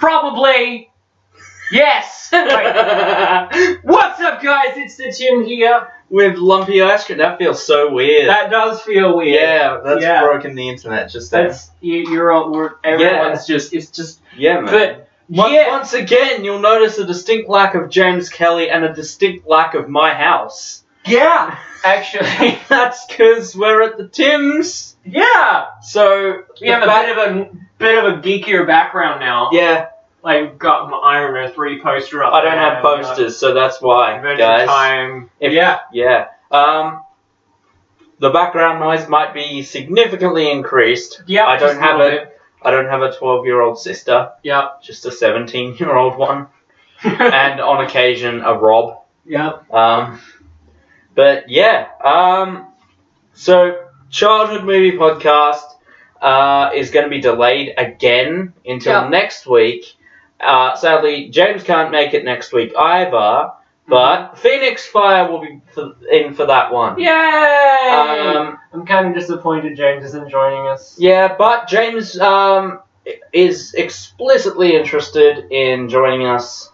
Probably. Yes. What's up, guys? It's the Tim here. With Lumpy ice cream. That feels so weird. That does feel weird. Yeah, that's broken the internet just then. Everyone's just, it's just... Yeah, man. But once again, you'll notice a distinct lack of James Kelly and a distinct lack of my house. Yeah, actually. That's because we're at the Tim's. Yeah. So... We have a bit of a geekier background now. Yeah. Like, got my Iron Man 3 poster up. I don't have posters, so that's why, guys. Time. Yeah. The background noise might be significantly increased. Yeah, I don't have a 12-year-old sister. Yeah. Just a 17-year-old one. And on occasion a Rob. Yeah. But yeah. So childhood movie podcast is going to be delayed again until next week. Sadly, James can't make it next week either, but Phoenix Fire will be in for that one. Yay! I'm kind of disappointed James isn't joining us. Yeah, but James is explicitly interested in joining us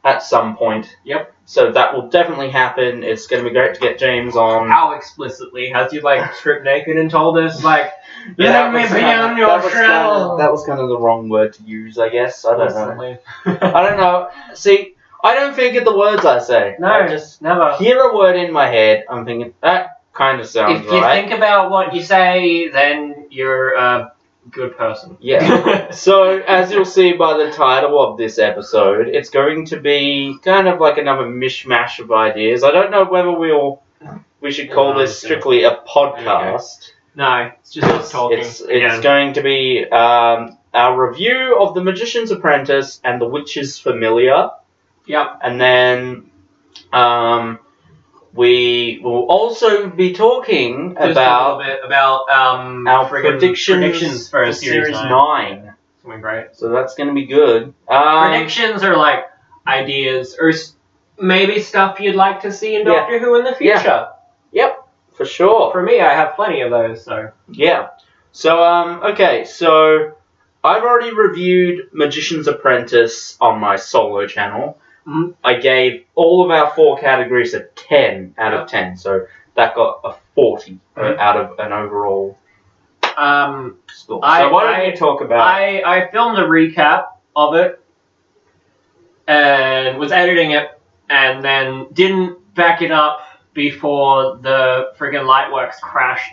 at some point. Yep. So that will definitely happen. It's going to be great to get James on. How explicitly? Has he, stripped naked and told us, Let me be on your channel? That was kind of the wrong word to use, I guess. I don't know. I don't know. See, I don't think of the words I say. No, I just never. Hear a word in my head, I'm thinking, that kind of sounds right. If you think about what you say, then you're a good person. Yeah. So, as you'll see by the title of this episode, it's going to be kind of like another mishmash of ideas. I don't know whether we should call this strictly a podcast. No, it's just us talking. It's going to be our review of The Magician's Apprentice and The Witch's Familiar. Yep. And then we will also be talking about our predictions for Series 9. Something great. So that's going to be good. Predictions are ideas or maybe stuff you'd like to see in Doctor Who in the future. Yeah. Yep. For sure. For me, I have plenty of those, so... Yeah. So, okay, so... I've already reviewed Magician's Apprentice on my solo channel. Mm-hmm. I gave all of our 4 categories a 10 out of 10, so that got a 40 out of an overall score. So why don't you talk about... I filmed a recap of it, and was editing it, and then didn't back it up before the friggin' Lightworks crashed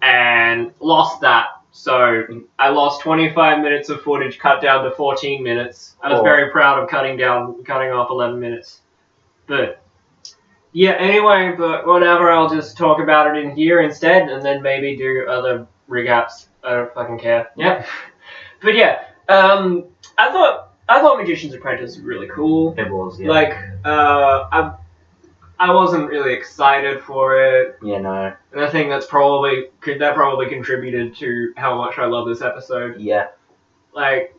and lost that. So I lost 25 minutes of footage, cut down to 14 minutes. I was very proud of cutting off 11 minutes. But yeah, anyway, but whatever, I'll just talk about it in here instead and then maybe do other recaps. I don't fucking care. Yep. But yeah, I thought Magician's Apprentice was really cool. It was, yeah. I wasn't really excited for it. Yeah, no. And I think that probably contributed to how much I love this episode. Yeah. I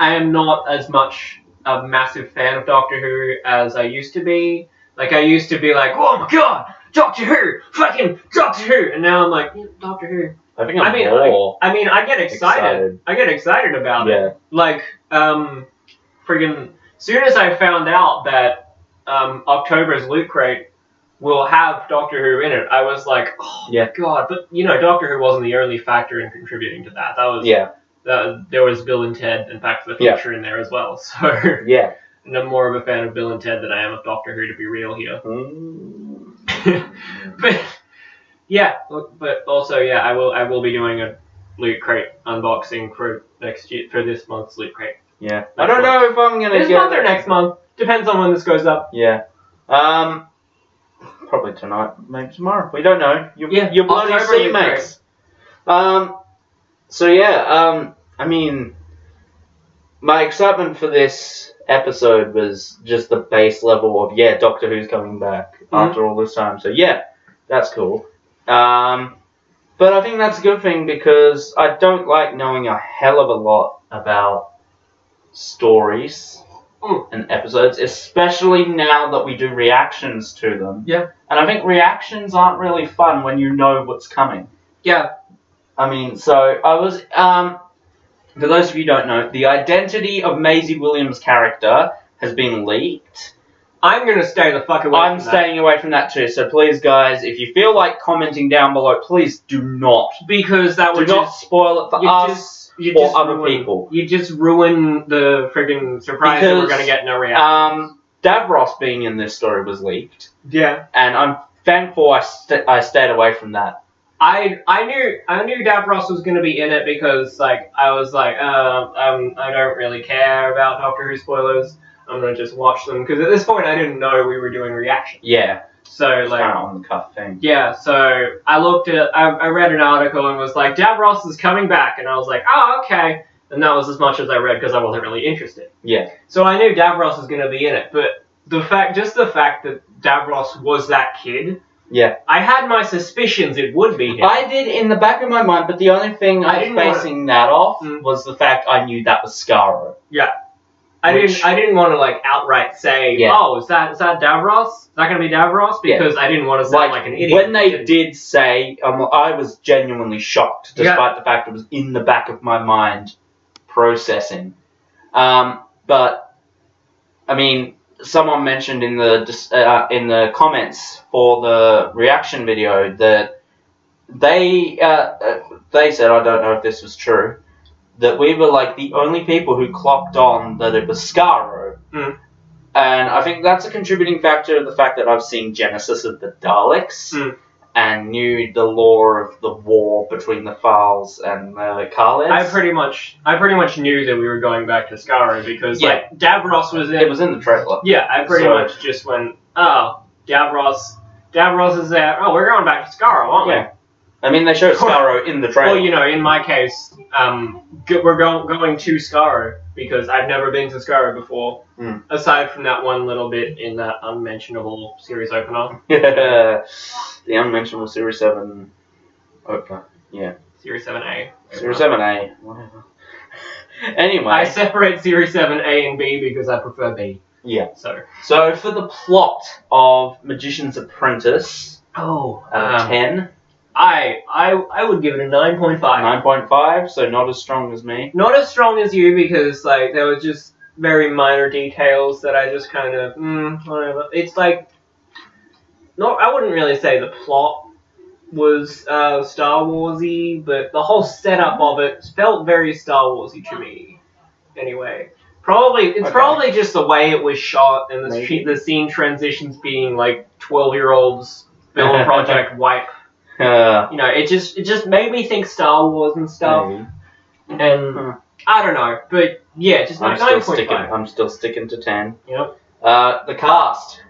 am not as much a massive fan of Doctor Who as I used to be. I used to be oh my god, Doctor Who, fucking Doctor Who, and now I'm like, Doctor Who. I get excited. I get excited about it. Friggin' soon as I found out that October's Loot Crate will have Doctor Who in it, I was like, oh my god. But, Doctor Who wasn't the only factor in contributing to that. That was, there was Bill and Ted and Back to the Future in there as well. So, yeah. And I'm more of a fan of Bill and Ted than I am of Doctor Who, to be real here. But, yeah. But also, yeah, I will be doing a Loot Crate unboxing for this month's Loot Crate. Yeah. I don't know if I'm going to This month or next month. Depends on when this goes up. Yeah. Probably tonight, maybe tomorrow. We don't know. You're bloody sea mates. So yeah, I mean, my excitement for this episode was just the base level of, Doctor Who's coming back after all this time. So yeah, that's cool. But I think that's a good thing because I don't like knowing a hell of a lot about stories and episodes, especially now that we do reactions to them. Yeah. And I think reactions aren't really fun when you know what's coming. Yeah. I mean, so I was, for those of you who don't know, the identity of Maisie Williams' character has been leaked. I'm going to stay the fuck away from that. I'm staying away from that too, so please, guys, if you feel like commenting down below, please do not. Because that would not spoil it for us or other people. You just ruin the friggin' surprise that we're going to get no reaction. Davros being in this story was leaked. Yeah. And I'm thankful I stayed away from that. I knew Davros was going to be in it because I was like, I don't really care about Doctor Who spoilers. I'm going to just watch them because at this point I didn't know we were doing reactions. Yeah. So kind of on the cuff thing. Yeah. So I read an article and was like, Davros is coming back, and I was like, oh, okay. And that was as much as I read because I wasn't really interested. Yeah. So I knew Davros was going to be in it, but the fact that Davros was that kid. Yeah. I had my suspicions it would be him. I did in the back of my mind, but the only thing I was basing that off was the fact I knew that was Skaro. Yeah. I didn't want to outright say, oh, is that Davros? Is that going to be Davros? Because I didn't want to sound like an idiot. When they did say, I was genuinely shocked, despite the fact it was in the back of my mind processing. But I mean, someone mentioned in the comments for the reaction video that they said, I don't know if this was true, that we were the only people who clocked on that it was Skaro. And I think that's a contributing factor to the fact that I've seen Genesis of the Daleks and knew the lore of the war between the Thals and the Khalids. I pretty much knew that we were going back to Skaro because Davros was in. It was in the trailer. Yeah, I pretty much just went, oh, Davros is there. Oh, we're going back to Skaro, aren't we? I mean, they showed Skaro in the trailer. Well, in my case, we're going to Skaro because I've never been to Skaro before, aside from that one little bit in that unmentionable series opener. The unmentionable Series 7 opener. Yeah. Series 7A. Series 7A. Whatever. Anyway. I separate Series 7A and B because I prefer B. Yeah. So for the plot of Magician's Apprentice, 10. I would give it a 9.5. 9.5, so not as strong as me. Not as strong as you because there were just very minor details that I just kind of whatever. It's I wouldn't really say the plot was Star Warsy, but the whole setup of it felt very Star Warsy to me. Anyway, probably just the way it was shot and the scene transitions being 12-year-olds build a project wipe. It just made me think Star Wars and stuff. Maybe. And I don't know, but yeah, just 9.5. I'm still sticking to 10. Yep. The cast.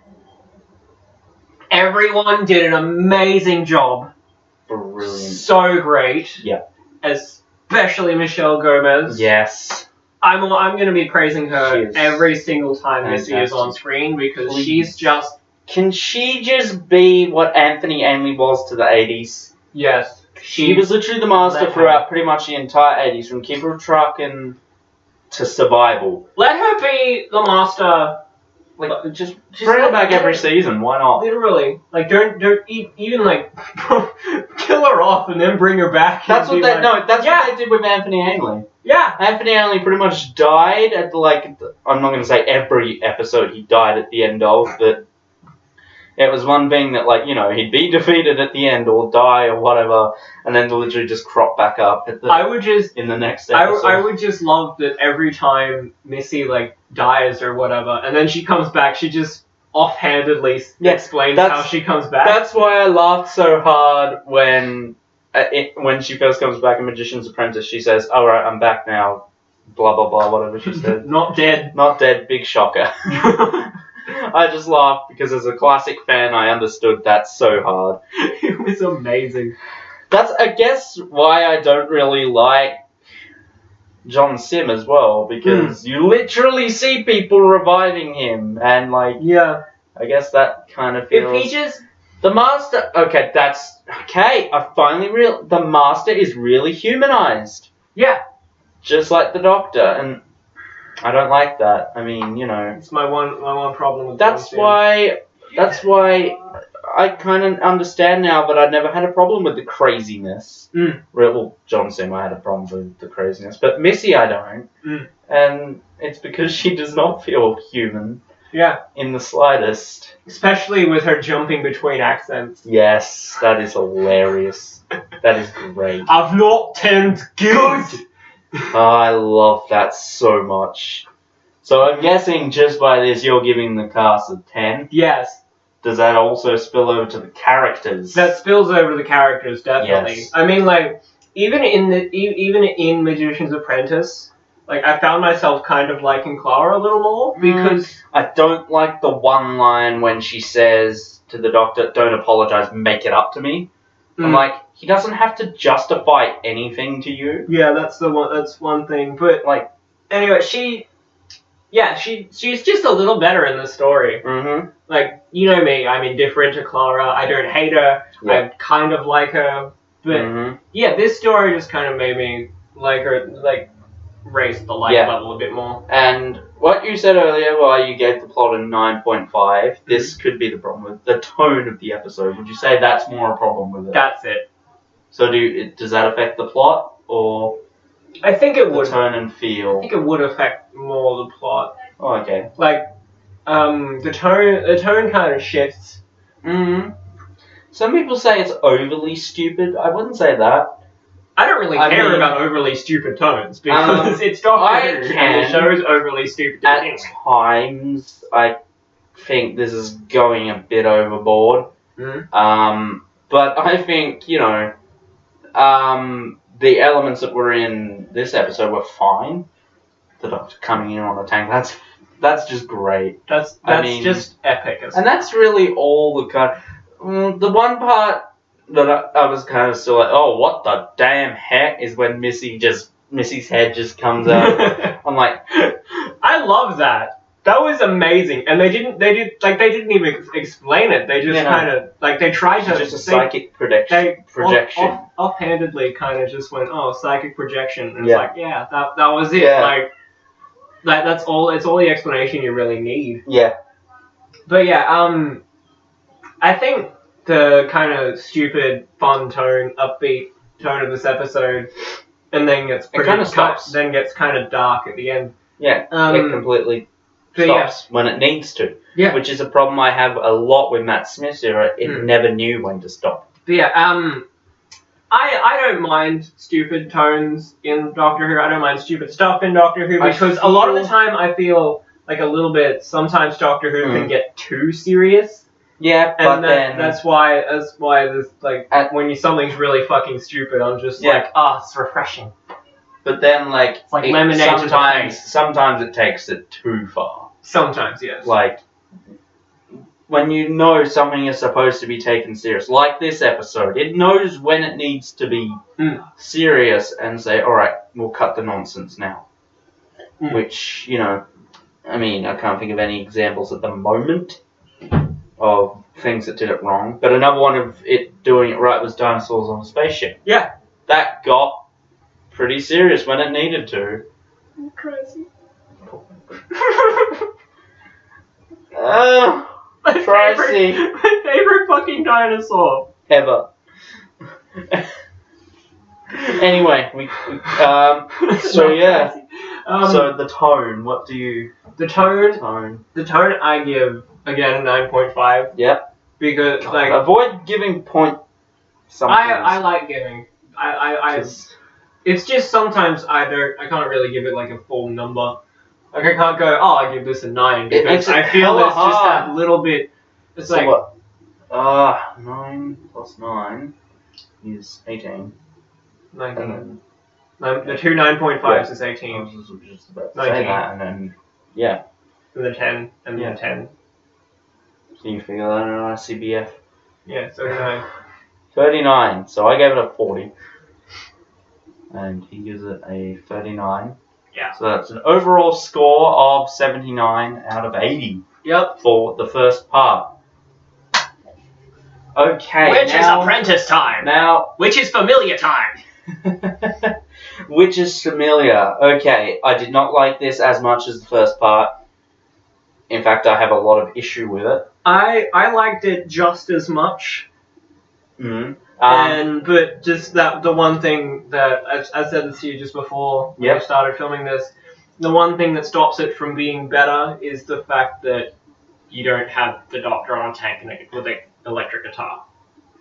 Everyone did an amazing job. Brilliant. So great. Yeah. Especially Michelle Gomez. Yes. I'm going to be praising her every single time Missy is on screen because she's just. Can she just be what Anthony Ainley was to the 80s? Yes. She was literally the master throughout pretty much the entire 80s, from Keeper of Truckin' to Survival. Let her be the master. Just bring her back every season. Why not? Literally. Don't even kill her off and then bring her back. That's what what they did with Anthony Ainley. Yeah. Anthony Ainley pretty much died at I'm not going to say every episode he died at the end of, but it was one thing that, he'd be defeated at the end or die or whatever, and then literally just crop back up in the next episode. I would just love that every time Missy, dies or whatever, and then she comes back, she just offhandedly explains how she comes back. That's why I laughed so hard when she first comes back in Magician's Apprentice. She says, alright, I'm back now, blah, blah, blah, whatever she said. Not dead. Not dead, big shocker. I just laughed because as a classic fan, I understood that so hard. It was amazing. That's, I guess, why I don't really like John Sim as well, because you literally see people reviving him, and yeah, I guess that kind of feels. If he just the Master, I finally the Master is really humanized. Yeah, just like the Doctor, and I don't like that. I mean, it's my one problem with That's why I kind of understand now, but I never had a problem with the craziness. Well, John Sim, I had a problem with the craziness, but Missy, I don't. And it's because she does not feel human. Yeah. In the slightest. Especially with her jumping between accents. Yes, that is hilarious. That is great. I've not turned good! Oh, I love that so much. So I'm guessing just by this you're giving the cast a 10? Yes. Does that also spill over to the characters? That spills over to the characters, definitely. Yes. I mean, like, even in Magician's Apprentice, like, I found myself kind of liking Clara a little more, because... I don't like the one line when she says to the doctor, don't apologize, make it up to me. I'm like, he doesn't have to justify anything to you. Yeah, that's one thing, but, like, anyway, she's just a little better in the story. Like, you know me, I'm indifferent to Clara, I don't hate her, I kind of like her, but, yeah, this story just kind of made me like her, like, raise the light level a bit more. And what you said earlier, while you gave the plot a 9.5, this could be the problem with the tone of the episode. Would you say that's more a problem with it? That's it. So does that affect the plot, or I think it would. The tone and feel? I think it would affect more the plot. Oh, okay. Like, the tone kind of shifts. Some people say it's overly stupid. I wouldn't say that. I don't really care about overly stupid tones, because it's Doctor Who, and the show's overly stupid. At times, I think this is going a bit overboard. But I think, you know, the elements that were in this episode were fine. The Doctor coming in on a tank, that's just great. That's just epic. And that's really all the kind of... the one part that I was kind of still like, oh, what the damn heck, is when Missy's head just comes out. I'm like... I love that. That was amazing. And they didn't even explain it. They just kind of, like, they tried to... Just a psychic projection. Offhandedly kind of just went, oh, psychic projection. And it's like, yeah, that was it. Like, that's all, it's all the explanation you really need. Yeah. But yeah, I think the kind of stupid, fun tone, upbeat tone of this episode, and then gets then gets kind of dark at the end. Yeah, it completely stops when it needs to. Yeah, which is a problem I have a lot with Matt Smith's era. It never knew when to stop. But yeah, I don't mind stupid tones in Doctor Who. I don't mind stupid stuff in Doctor Who, because a lot of the time I feel like a little bit. Sometimes Doctor Who can get too serious. Yeah, but then that's why this, like, when something's really fucking stupid, I'm just like, it's refreshing. But then, like, it's like lemonade. Sometimes it takes it too far. Sometimes, yes. Like, when you know something is supposed to be taken serious, like this episode, it knows when it needs to be serious and say, all right, we'll cut the nonsense now. Which, you know, I mean, I can't think of any examples at the moment of things that did it wrong, but another one of it doing it right was Dinosaurs on a Spaceship. Yeah. That got pretty serious when it needed to. I'm crazy. My favorite fucking dinosaur ever. Anyway, so yeah. So the tone, what do you... The tone I give, again, a 9.5. Yep. Because, like... Avoid giving point something. I like giving. It's just sometimes I can't really give it, like, a full number. Like, I can't go, I give this a 9, because I feel it's just that little bit... It's so like... what? 9 plus 9 is 18. 19. The two 9.5s is 18. I was just about to say that, and then, yeah. And the 10, and the 10. So you figure that out on CBF? Yeah, 39. 39, so I gave it a 40. And he gives it a 39. Yeah. So that's an overall score of 79 out of 80. Yep. For the first part. Okay. Which is Apprentice time. Now. Which is familiar time. Which is familiar. Okay, I did not like this as much as the first part. In fact, I have a lot of issue with it. I liked it just as much. But just that the one thing that I said this to you just before we started filming this, the one thing that stops it from being better is the fact that you don't have the Doctor on a tank with an electric guitar.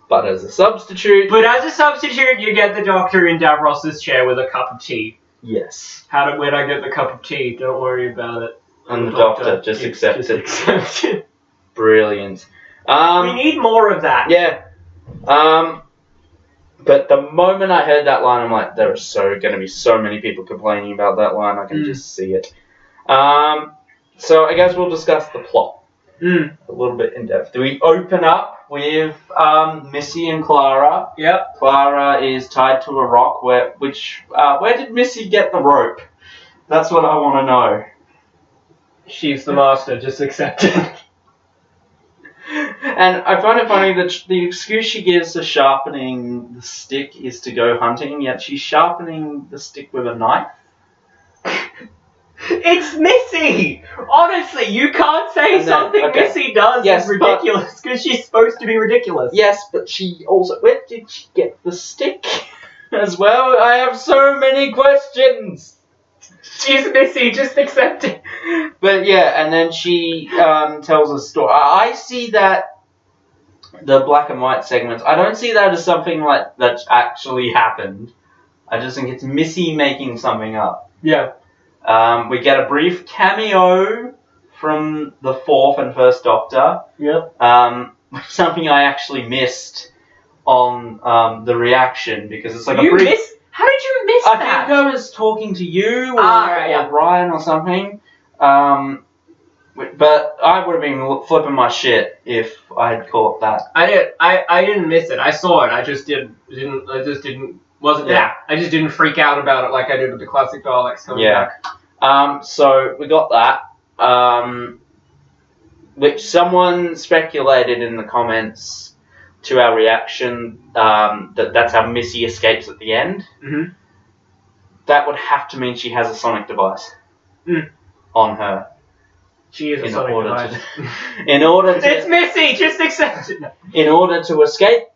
But as a substitute, you get the Doctor in Davros's chair with a cup of tea. Yes. Where'd I get the cup of tea? Don't worry about it. And the Doctor just accepts it. Brilliant. We need more of that. Yeah. But the moment I heard that line, I'm like, there are going to be so many people complaining about that line. I can just see it. So I guess we'll discuss the plot a little bit in depth. Do we open up with Missy and Clara? Yep. Clara is tied to a rock. Where did Missy get the rope? That's what I want to know. She's the master. Just accept it. And I find it funny that the excuse she gives for sharpening the stick is to go hunting, yet she's sharpening the stick with a knife. It's Missy! Honestly, you can't say something Missy does is ridiculous because she's supposed to be ridiculous. Yes, but she also... Where did she get the stick as well? I have so many questions! She's Missy, just accept it. But yeah, and then she tells a story. I see that, the black and white segments, I don't see that as something like that's actually happened. I just think it's Missy making something up. Yeah. We get a brief cameo from the fourth and first Doctor. Yep. Something I actually missed on the reaction, because it's like How did you miss that? I think I was talking to you or Ryan or something. But I would have been flipping my shit if I had caught that. I didn't miss it. I saw it. I just didn't wasn't there. I just didn't freak out about it like I did with the classic Daleks coming back. So we got that. Which someone speculated in the comments to our reaction, that's how Missy escapes at the end. Mm-hmm. That would have to mean she has a sonic device on her. She is a sonic device. It's Missy! Just accept it! In order to escape,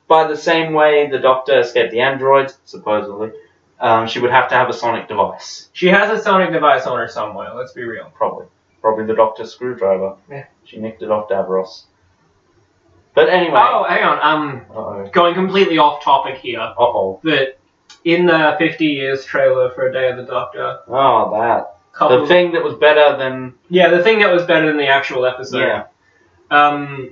by the same way the Doctor escaped the androids, supposedly, she would have to have a sonic device. She has a sonic device on her somewhere, let's be real. Probably the Doctor's screwdriver. Yeah. She nicked it off Davros. But anyway. Oh, hang on. Going completely off topic here. Uh-oh. But in the 50 Years trailer for A Day of the Doctor... Oh, that. The thing that was better than... Yeah, the thing that was better than the actual episode. Yeah.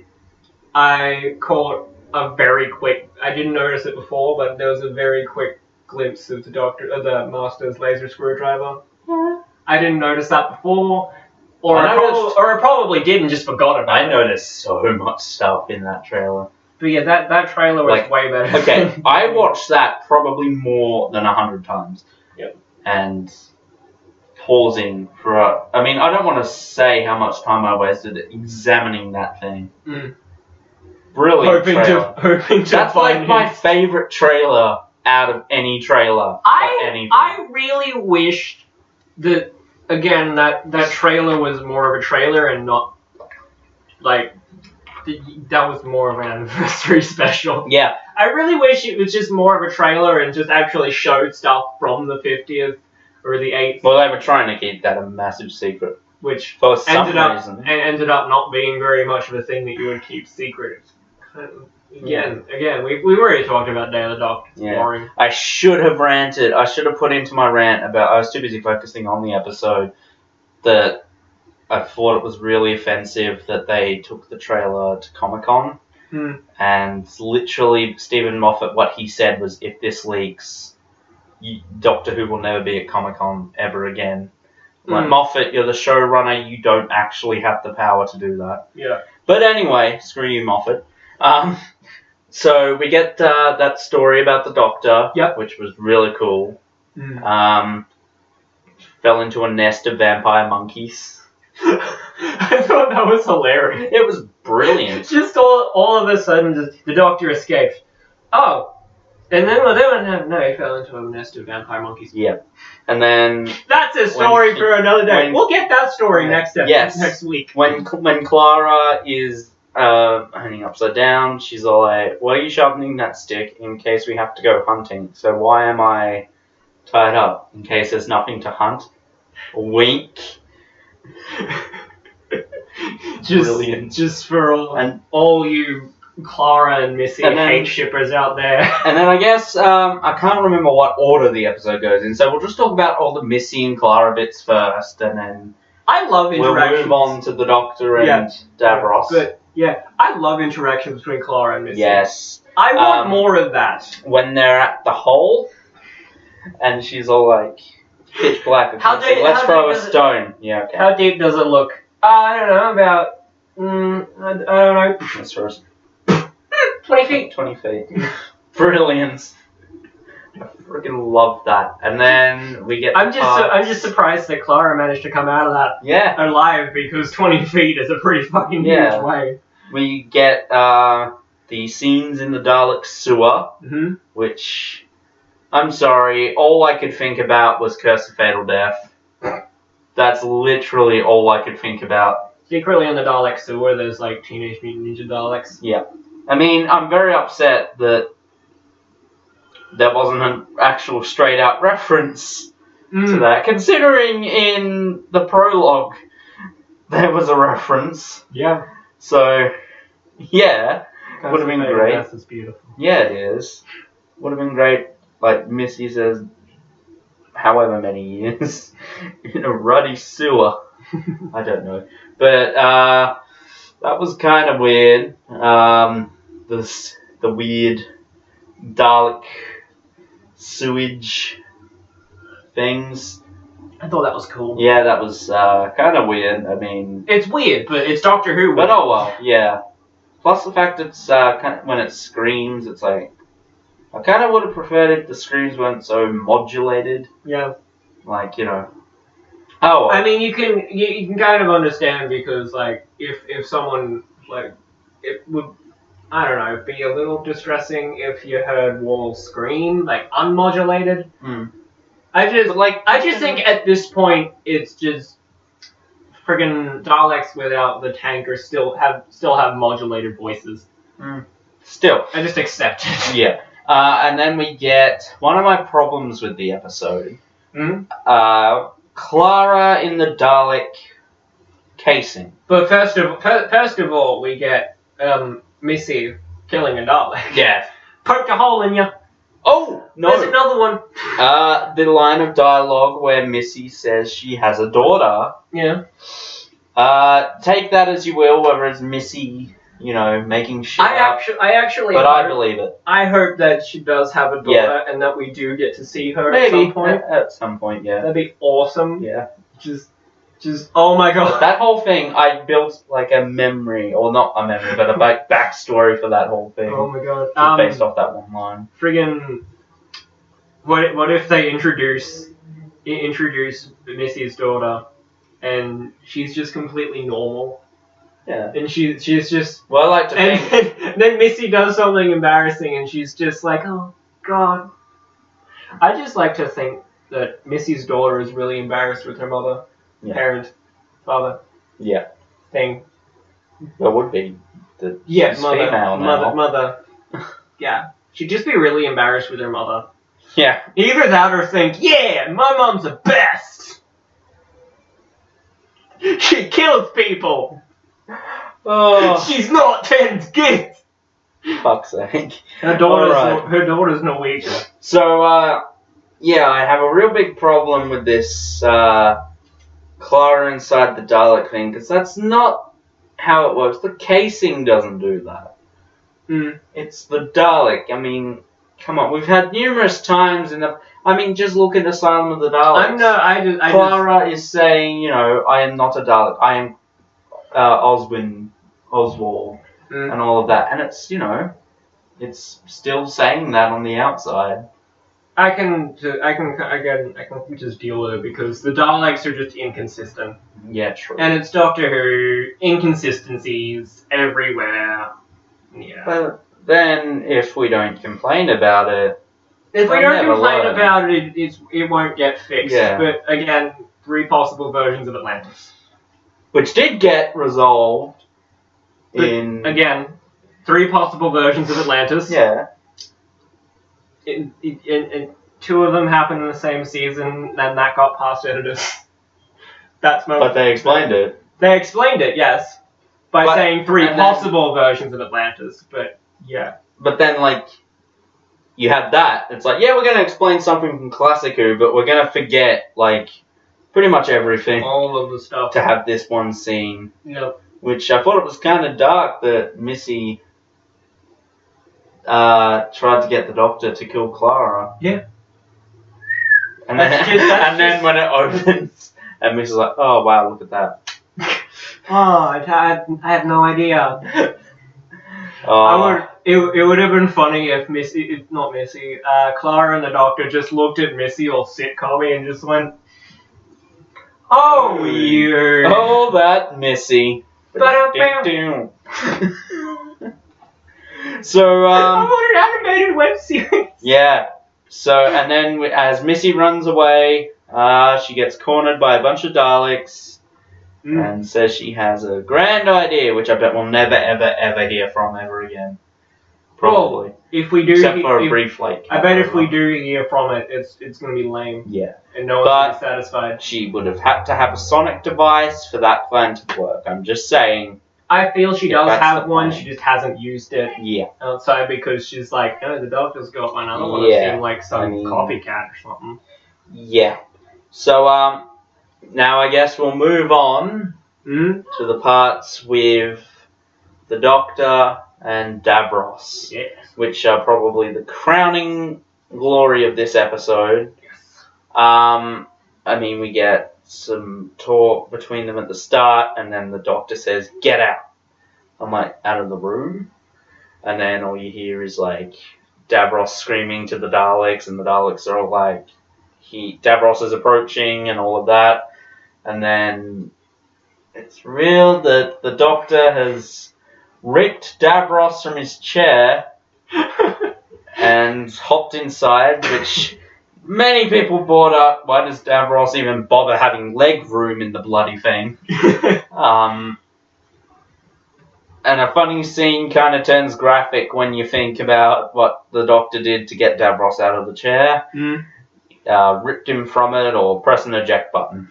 I caught a very quick... I didn't notice it before, but there was a very quick glimpse of the Master's laser screwdriver. Yeah. I didn't notice that before. Or I probably did and just forgot about it. I noticed so much stuff in that trailer. But yeah, that trailer was way better. Okay, I watched that probably more than 100 times. Yep. And pausing for I mean, I don't want to say how much time I wasted examining that thing. Brilliant trailer. Hoping to That's like my favourite trailer out of any trailer. I really wished that... Again, that trailer was more of a trailer and not, like, that was more of an anniversary special. Yeah. I really wish it was just more of a trailer and just actually showed stuff from the 50th or the 8th. Well, they were trying to keep that a massive secret. Which for some reason. ended up not being very much of a thing that you would keep secret. Again, we already talked about Day of the Doctor. It's boring. I should have ranted. I should have put into my rant about... I was too busy focusing on the episode that I thought it was really offensive that they took the trailer to Comic-Con. And literally, Stephen Moffat, what he said was, if this leaks, Doctor Who will never be at Comic-Con ever again. Like, Moffat, you're the showrunner. You don't actually have the power to do that. Yeah. But anyway, screw you, Moffat. So we get that story about the Doctor, which was really cool. Fell into a nest of vampire monkeys. I thought that was hilarious. It was brilliant. Just all of a sudden, the Doctor escaped. Oh, And then, he fell into a nest of vampire monkeys. Yeah. And then... That's a story for another day. We'll get that story next week. When Clara is hanging upside down, she's all like, why are you sharpening that stick in case we have to go hunting? So why am I tied up? In case there's nothing to hunt? Wink. Brilliant. Just for all you Clara and Missy hate shippers out there. And then I guess, I can't remember what order the episode goes in, so we'll just talk about all the Missy and Clara bits first, and then I love interactions. We'll move on to the Doctor and Davros. But, I love interactions between Clara and Missy. Yes. I want more of that. When they're at the hole, and she's all like, pitch black. Let's throw a stone. Yeah, okay. How deep does it look? I don't know, about, I don't know. Let's throw 20 feet. 20 feet. Brilliant. I freaking love that. And then we get. I'm just surprised that Clara managed to come out of that alive, because 20 feet is a pretty fucking huge way. We get the scenes in the Dalek sewer, which, I'm sorry, all I could think about was Curse of Fatal Death. That's literally all I could think about. Secretly in the Dalek sewer, there's like Teenage Mutant Ninja Daleks. Yeah. I mean, I'm very upset that there wasn't an actual straight-out reference to that, considering in the prologue there was a reference. Yeah. So, yeah, would have been great. Death is beautiful. Yeah, it is. Would have been great, like Missy says, however many years, in a ruddy sewer. I don't know. But, that was kind of weird. The weird Dalek sewage things. I thought that was cool. Yeah, that was kind of weird. I mean, it's weird, but it's Doctor Who. But oh well, yeah. Plus the fact it's kind of, when it screams, it's like, I kind of would have preferred if the screams weren't so modulated. Yeah. Like, you know. Oh. Well. I mean, you can kind of understand, because like if someone like it would, I don't know, be a little distressing if you heard walls scream like unmodulated. I just think at this point it's just friggin' Daleks without the tanker still have modulated voices. Still, I just accept it. Yeah. And then we get one of my problems with the episode. Clara in the Dalek casing. But first of all, we get Missy killing a Dalek. Yeah. Poked a hole in you. Oh, no. There's another one. The line of dialogue where Missy says she has a daughter. Yeah. Take that as you will, whether it's Missy, you know, making shit up. I believe it. I hope that she does have a daughter, and that we do get to see her at some point. At some point, yeah. That'd be awesome. Yeah. Just, oh my god. That whole thing, I built like a memory, or not a memory, but a backstory for that whole thing. Oh my god. Based off that one line. Friggin', what if they introduce Missy's daughter, and she's just completely normal? Yeah. And she's just... Well, I like to think... And then Missy does something embarrassing, and she's just like, oh god. I just like to think that Missy's daughter is really embarrassed with her mother. Yeah. Parent, father, thing. That would be the mother. Yeah, she'd just be really embarrassed with her mother. Yeah. Either that or think, yeah, my mom's the best. She kills people. Oh, she's not 10 kids. Fuck's sake. Her daughter's Norwegian. So, yeah, I have a real big problem with this Clara inside the Dalek thing, because that's not how it works. The casing doesn't do that. It's the Dalek. I mean, come on. We've had numerous times in the... I mean, just look at Asylum of the Daleks. Clara is saying, you know, I am not a Dalek. I am Oswald, and all of that. And it's, you know, it's still saying that on the outside. I can just deal with it, because the Daleks are just inconsistent. Yeah, true. And it's Doctor Who, inconsistencies everywhere. Yeah. But then, if we don't complain about it, If we They'll don't never complain learn. about it, it won't get fixed. Yeah. But again, 3 possible versions of Atlantis. Which did get resolved But in... again, 3 possible versions of Atlantis. Yeah. And 2 of them happened in the same season, and that got past editors. But they explained it. They explained it, yes, by saying 3 and possible versions of Atlantis. But yeah. But then, like, you have that. It's like, yeah, we're going to explain something from Classic Who, but we're going to forget, like, pretty much everything All of the stuff. to have this one scene. Yep. Which I thought it was kind of dark that Missy tried to get the Doctor to kill Clara. Yeah. And then when it opens, and Missy's like, oh, wow, look at that. Oh, I had no idea. Oh. It would have been funny if Clara and the Doctor just looked at Missy all sitcom-y and just went, oh, weird. Oh, that Missy. So, I want an animated web series. Yeah. So, and then as Missy runs away, she gets cornered by a bunch of Daleks and says she has a grand idea, which I bet we'll never, ever, ever hear from ever again. Probably. Well, if we do, except for a brief, like. I bet if we do hear from it, it's going to be lame. Yeah. And no one's going to be satisfied. She would have had to have a sonic device for that plan to work. I'm just saying. I feel she does have one, she just hasn't used it. Yeah. Outside because she's like, oh, the Doctor's got one. I don't want to seem like some copycat or something. Yeah. So, now I guess we'll move on to the parts with the Doctor and Davros. Yes. Which are probably the crowning glory of this episode. Yes. I mean, we get some talk between them at the start, and then the Doctor says, get out. I'm like, out of the room? And then all you hear is, like, Davros screaming to the Daleks, and the Daleks are all like, Davros is approaching, and all of that. And then it's revealed that the Doctor has ripped Davros from his chair and hopped inside, which many people brought up, why does Davros even bother having leg room in the bloody thing? And a funny scene kind of turns graphic when you think about what the Doctor did to get Davros out of the chair. Ripped him from it, or press an eject button.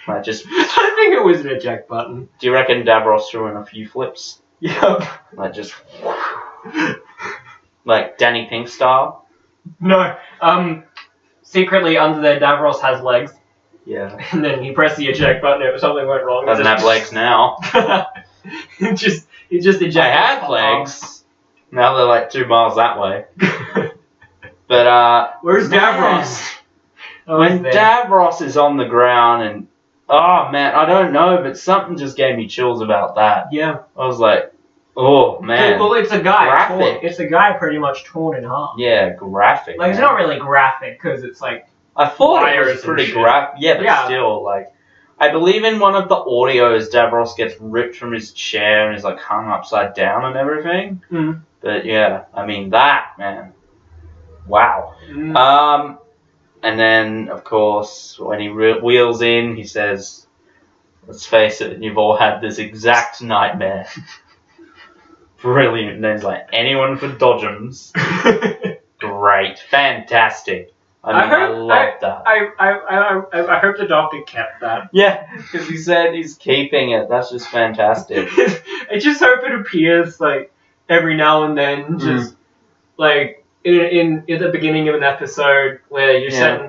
I think it was an eject button. Do you reckon Davros threw in a few flips? Yep. Like just... like Danny Pink style? No. Secretly under there, Davros has legs. Yeah. And then he pressed the eject button if something went wrong. Doesn't have legs now. It just ejected. I had legs. Now they're like 2 miles that way. But, where's Davros? When Davros is on the ground and... Oh, man, I don't know, but something just gave me chills about that. Yeah. I was like, oh, man. Well, it's a guy. Graphic. It's a guy pretty much torn in half. Yeah, graphic. Like, it's not really graphic, because it's like... I thought it was pretty graphic. Yeah, but still, like... I believe in one of the audios, Davros gets ripped from his chair and is, like, hung upside down and everything. But, yeah, I mean, that, man. Wow. And then, of course, when he wheels in, he says, let's face it, you've all had this exact nightmare. Brilliant. And then he's like, anyone for Dodgems? Great. Fantastic. I love that. I hope the Doctor kept that. Yeah, because he said he's keeping it. That's just fantastic. I just hope it appears, like, every now and then, just, like, in the beginning of an episode where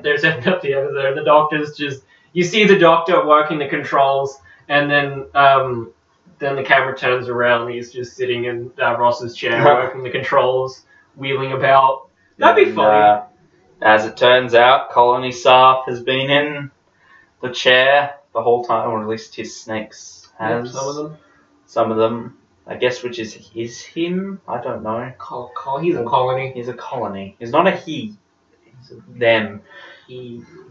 they're setting up the episode, the Doctor's just... You see the Doctor working the controls, and then the camera turns around, and he's just sitting in Davros's chair working the controls, wheeling about. That'd be funny. As it turns out, Colony Sarf has been in the chair the whole time, or at least his snakes has. Some of them. Some of them. I guess which is him? I don't know. He's a colony. He's a colony. He's not a he. He's a them.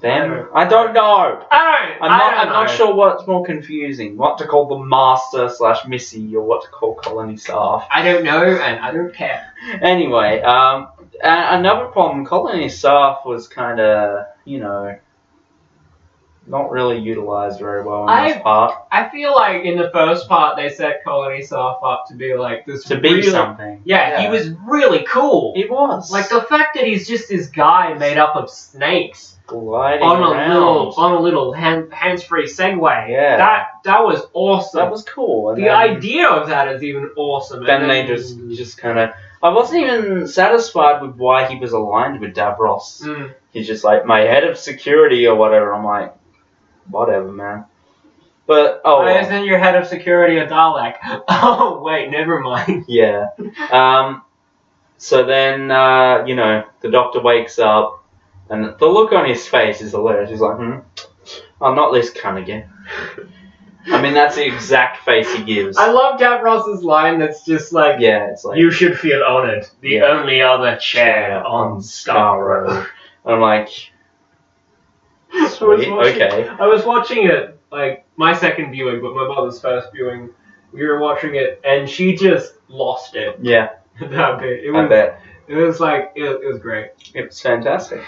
Them? I don't know. I'm not sure what's more confusing. What to call the Master / Missy, or what to call Colony Sarf. I don't know, and I don't care. Anyway, Another problem, Colony Sarf was kind of, you know, not really utilized very well in this part. I feel like in the first part they set Colony Sarf up to be like this. To be something. Yeah, he was really cool. He was. Like the fact that he's just this guy made up of snakes gliding on a little hands-free Segway. Yeah. That was awesome. That was cool. And the idea of that is even awesome. Then they just kind of. I wasn't even satisfied with why he was aligned with Davros. He's just like my head of security or whatever. I'm like, whatever, man. But why isn't your head of security a Dalek? Oh wait, never mind. Yeah. So then you know, the Doctor wakes up, and the look on his face is hilarious. He's like, I'm not this cunt again. I mean, that's the exact face he gives. I love Davros's line that's just like, yeah, it's like, you should feel honored. The only other chair on Starro. I'm like, sweet, okay. I was watching it, like, my second viewing, but my mother's first viewing. We were watching it, and she just lost it. Yeah. That bit. I bet. It was like, it was great. It was fantastic.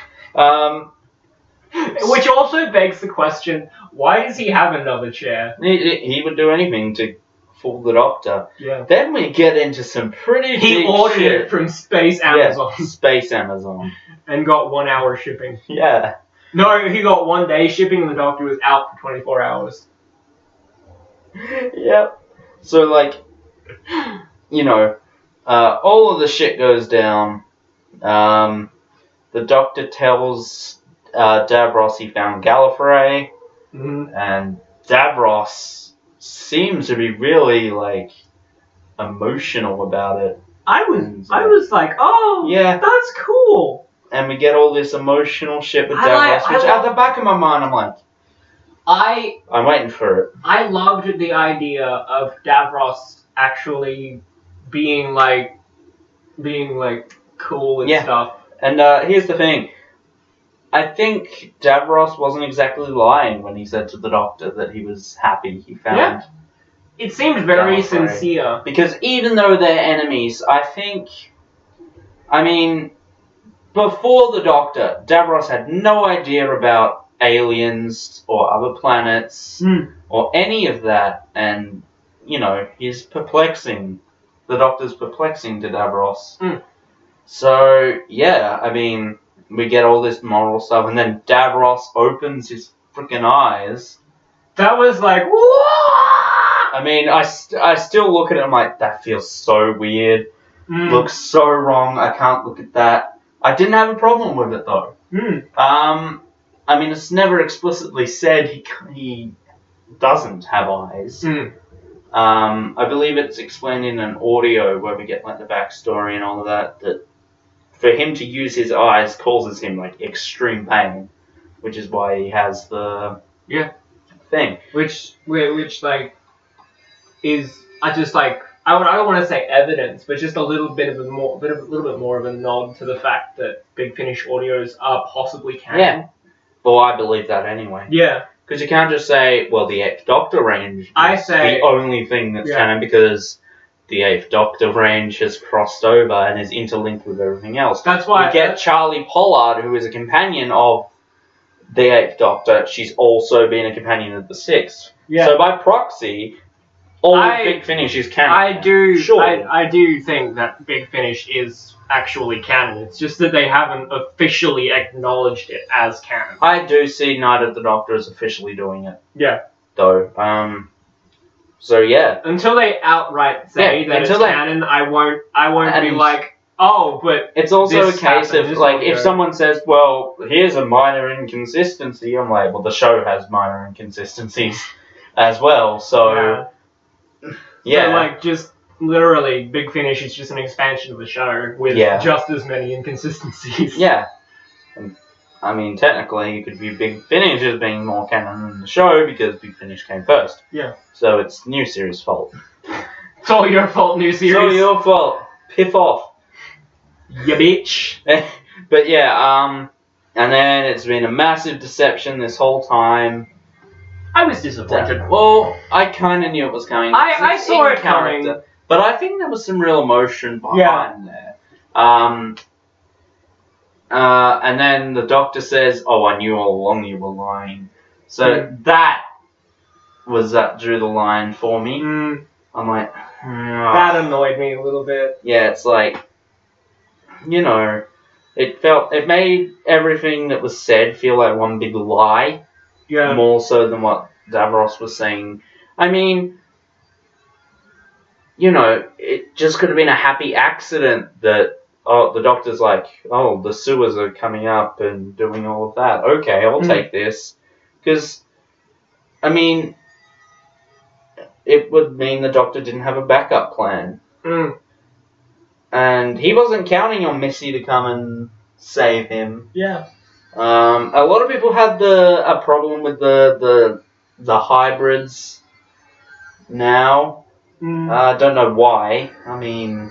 Which also begs the question, why does he have another chair? He would do anything to fool the Doctor. Yeah. Then we get into some pretty He ordered shit. it from Space Amazon. Yeah, Space Amazon. And got 1 hour shipping. Yeah. No, he got 1 day shipping and the Doctor was out for 24 hours. Yep. So, like, you know, all of the shit goes down. The Doctor tells Davros he found Gallifrey, and Davros seems to be really, like, emotional about it. I was like, oh, yeah, that's cool. And we get all this emotional shit with Davros, which at the back of my mind, I'm like, I'm waiting for it. I loved the idea of Davros actually being cool and stuff. And here's the thing. I think Davros wasn't exactly lying when he said to the Doctor that he was happy he found. Yeah. It seemed very sincere. Because even though they're enemies, I mean, before the Doctor, Davros had no idea about aliens or other planets or any of that, and, you know, he's perplexing. The Doctor's perplexing to Davros. So, yeah, I mean, we get all this moral stuff, and then Davros opens his freaking eyes. That was like, whoa! I mean, I still look at it, I'm like, that feels so weird. Looks so wrong, I can't look at that. I didn't have a problem with it, though. I mean, it's never explicitly said he doesn't have eyes. I believe it's explained in an audio where we get, like, the backstory and all of that, that for him to use his eyes causes him, like, extreme pain, which is why he has the thing. Which like, is, I don't want to say evidence, but just a little bit more of a nod to the fact that Big Finish audios are possibly canon. Yeah. Well, I believe that anyway. Yeah. Because you can't just say, well, the 8th Doctor range is the only thing that's canon, because the 8th Doctor range has crossed over and is interlinked with everything else. That's why we get Charlie Pollard, who is a companion of the 8th Doctor. She's also been a companion of the 6th. Yeah. So by proxy, all Big Finish is canon. I do think that Big Finish is actually canon. It's just that they haven't officially acknowledged it as canon. I do see Night of the Doctor as officially doing it. Yeah. Though. So yeah. Until they outright say that it's canon, I won't be like, oh, but it's also a case of, like, if someone says, well, here's a minor inconsistency, I'm like, well, the show has minor inconsistencies as well, so... Yeah. So, like, just literally, Big Finish is just an expansion of the show with just as many inconsistencies. Yeah. And, I mean, technically, you could view Big Finish as being more canon than the show because Big Finish came first. Yeah. So it's new series' fault. It's all your fault, new series. It's all your fault. Piff off. Ya bitch. But yeah, and then it's been a massive deception this whole time. I was disappointed. Well, I kind of knew it was coming. I saw it coming. But I think there was some real emotion behind there. And then the doctor says, "Oh, I knew all along you were lying." So that drew the line for me. I'm like, that annoyed me a little bit. Yeah, it's like, it made everything that was said feel like one big lie. Yeah. More so than what Davros was saying. I mean, it just could have been a happy accident that, the doctor's like, oh, the sewers are coming up and doing all of that. Okay, I'll take this. Because, I mean, it would mean the doctor didn't have a backup plan. And he wasn't counting on Missy to come and save him. Yeah. A lot of people had a problem with the hybrids now. I don't know why. I mean,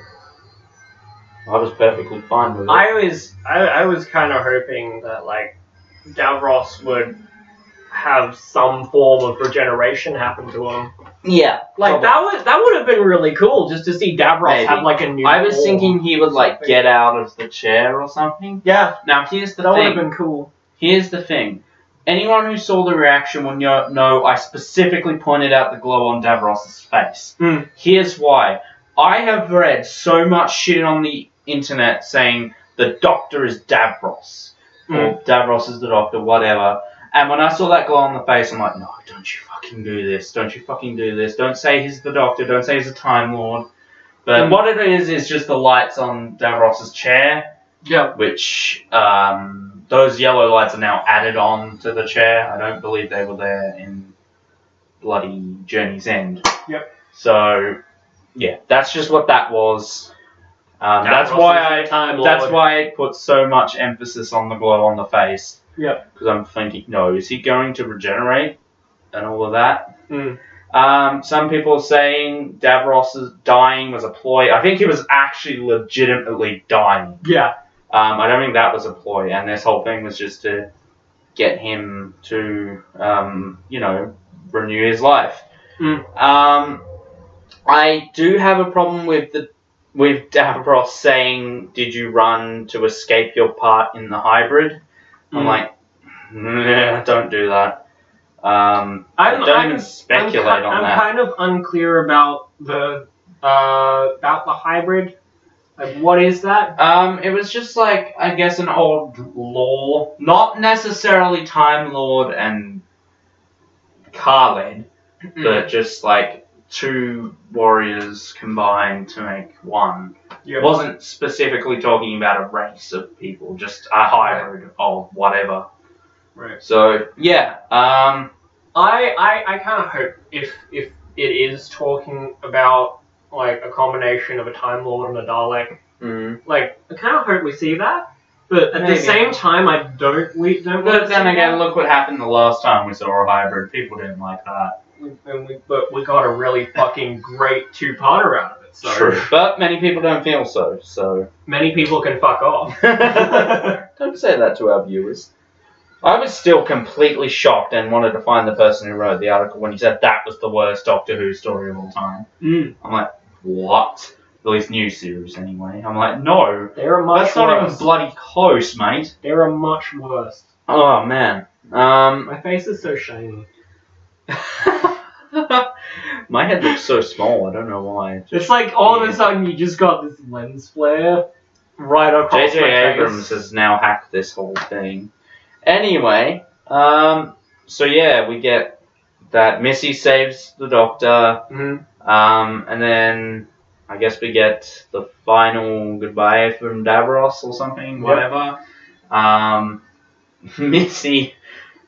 I was perfectly fine with it. I was kind of hoping that, like, Davros would have some form of regeneration happen to him. Yeah. Like, that would have been really cool, just to see Davros have, like, a new I was form. thinking he would, like, get out of the chair or something. Yeah. Now, here's the thing. That would have been cool. Here's the thing. Anyone who saw the reaction will know I specifically pointed out the glow on Davros' face. Here's why. I have read so much shit on the internet saying the doctor is Davros. Or Davros is the doctor, whatever. And when I saw that glow on the face, I'm like, no, don't you fucking do this. Don't you fucking do this. Don't say he's the doctor. Don't say he's a Time Lord. But what it is just the lights on Davros' chair. Yeah. Which, those yellow lights are now added on to the chair. I don't believe they were there in bloody Journey's End. Yep. So, yeah, that's just what that was. That's why it puts so much emphasis on the glow on the face. Yeah. Because I'm thinking, no, is he going to regenerate and all of that? Some people are saying Davros' dying was a ploy. I think he was actually legitimately dying. Yeah. I don't think that was a ploy, and this whole thing was just to get him to, renew his life. I do have a problem with Davros saying, "Did you run to escape your part in the hybrid?" I'm like, nah, don't do that. Don't even speculate on that. I'm kind of unclear about the hybrid. Like, what is that? It was just like, I guess, an old law. Not necessarily Time Lord and Khaled, but just like two warriors combined to make one. It wasn't specifically talking about a race of people, just a hybrid of whatever. Right. So, yeah. I kind of hope if it is talking about, like, a combination of a Time Lord and a Dalek, like, I kind of hope we see that. But at the same time, I don't. But then again, look what happened the last time we saw a hybrid. People didn't like that. But we got a really fucking great two-parter out of it. So. True. But many people don't feel so. Many people can fuck off. Don't say that to our viewers. I was still completely shocked and wanted to find the person who wrote the article when he said that was the worst Doctor Who story of all time. I'm like, what? At least new series, anyway. I'm like, no. There are much That's not even bloody close, mate. There are much worse. Oh, man. My face is so shiny. My head looks so small, I don't know why. It's like all of a sudden you just got this lens flare right across my face. J.J. Abrams has now hacked this whole thing. Anyway, so yeah, we get that Missy saves the Doctor, and then I guess we get the final goodbye from Davros or something, whatever. Missy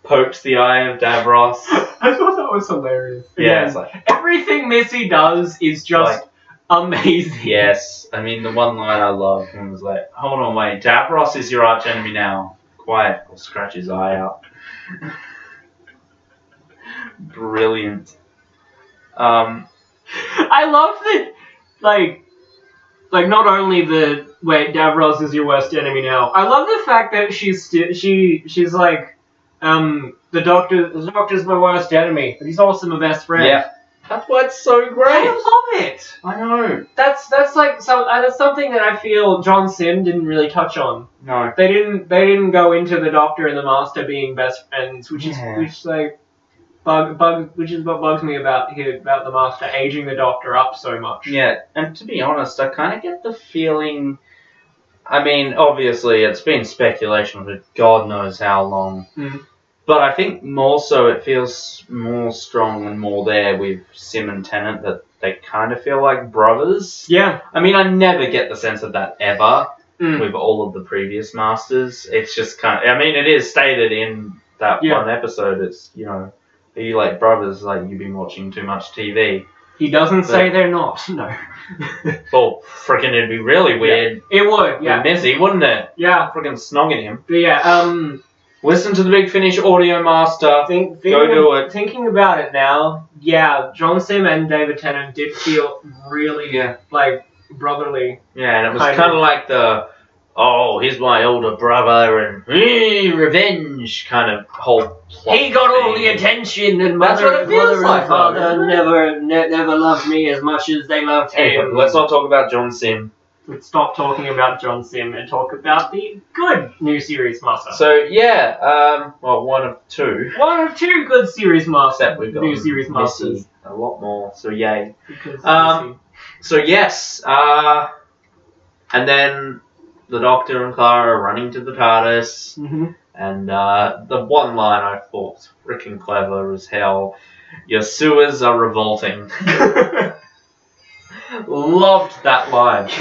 pokes the eye of Davros. I thought that was hilarious. Yeah, it's like, everything Missy does is just like, amazing. Yes, I mean the one line I love was like, "Hold on, wait, Davros is your arch enemy now. Quiet, or scratch his eye out." Brilliant. I love that. Like not only Davros is your worst enemy now. I love the fact that she's like, the doctor's my worst enemy, but he's also my best friend. Yeah. That's why it's so great. I love it. I know. That's like that's something that I feel John Sim didn't really touch on. No. They didn't go into the Doctor and the Master being best friends, which is like which is what bugs me about the Master aging the Doctor up so much. Yeah, and to be honest, I kind of get the feeling. I mean, obviously, it's been speculation for God knows how long. Mm. But I think more so it feels more strong and more there with Sim and Tennant that they kind of feel like brothers. Yeah. I mean, I never get the sense of that ever with all of the previous Masters. It's just kind of... I mean, it is stated in that one episode. It's, you know, are you like brothers? Like, you've been watching too much TV. He doesn't say they're not, no. Well, frickin' it'd be really weird. Yeah. It would, yeah. With Missy, wouldn't it? Yeah. Frickin' snogging him. But yeah, listen to the Big Finish Audio Master. Go do it. Thinking about it now, yeah, John Sim and David Tennant did feel really, like, brotherly. Yeah, and it was kind of like the, oh, he's my older brother, and revenge kind of whole plot. He got all the attention, and mother and father never loved me as much as they loved him. Anyway, let's not talk about John Sim. Let's stop talking about John Sim and talk about the good new series master. So yeah, well, one of two. One of two good series masters. That we've got new series masters. Missy, a lot more. So yay. Because so yes, and then the Doctor and Clara are running to the TARDIS, and the one line I thought was freaking clever as hell. Your sewers are revolting. Loved that line.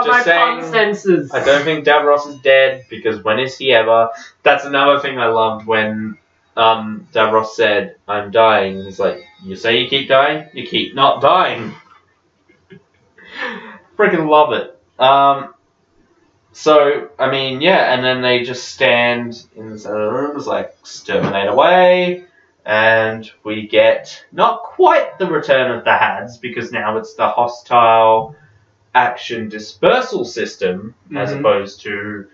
My fun senses. I don't think Davros is dead, because when is he ever? That's another thing I loved when Davros said, I'm dying. He's like, you say you keep dying? You keep not dying. Freaking love it. So, I mean, yeah, and then they just stand in this other room, it's like, exterminate away. And we get not quite the return of the HADS, because now it's the hostile action dispersal system as opposed to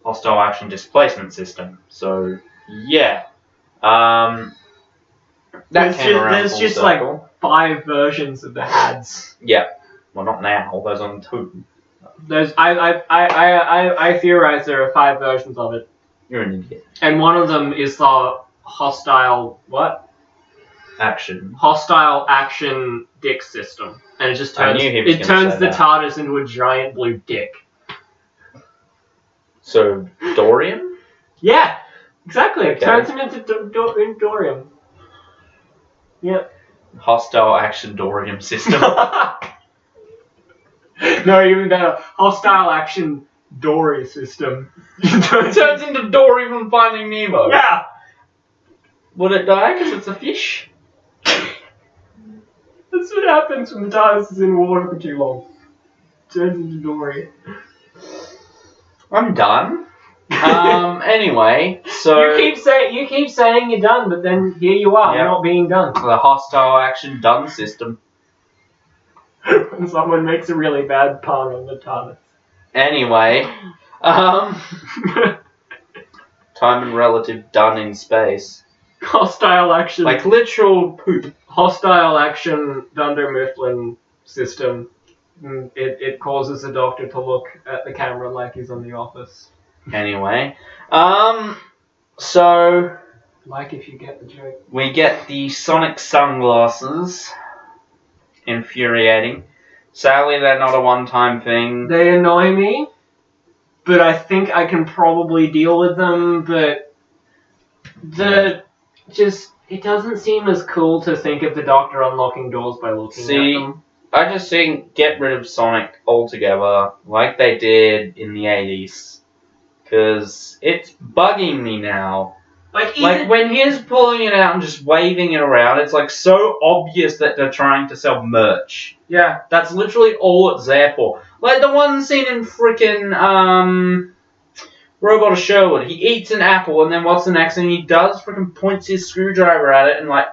hostile action displacement system. So yeah, that there's just like 5 versions of the HADS. Yeah, well, not now. There's only 2. There's I theorize there are 5 versions of it. You're an idiot. And one of them is the hostile hostile action dick system, and it just turns the TARDIS into a giant blue dick. So Dorian? Yeah, exactly. Okay. It turns him into Dorian. Yep. Hostile action Dorian system. No, even better. Hostile action Dory system. It turns into Dory from Finding Nemo. Yeah. Would it die because it's a fish? That's what happens when the TARDIS is in water for too long. It turns into Dory. I'm done. Anyway, so you keep saying you're done, but then here you are, you're not being done. The hostile action done system. When someone makes a really bad pun on the TARDIS. Anyway, time and relative done in space. Hostile action. Like literal poop. Hostile action Dunder Mifflin system. It causes the Doctor to look at the camera like he's on The Office. Anyway, so like if you get the joke. We get the sonic sunglasses. Infuriating. Sadly, they're not a one-time thing. They annoy me, but I think I can probably deal with them. But it doesn't seem as cool to think of the Doctor unlocking doors by looking at them. I just think get rid of Sonic altogether, like they did in the 80s. Because it's bugging me now. Like when he's pulling it out and just waving it around, it's like so obvious that they're trying to sell merch. Yeah. That's literally all it's there for. Like the one scene in frickin' Robot of Sherwood. He eats an apple and then what's the next thing he does? Frickin' points his screwdriver at it and like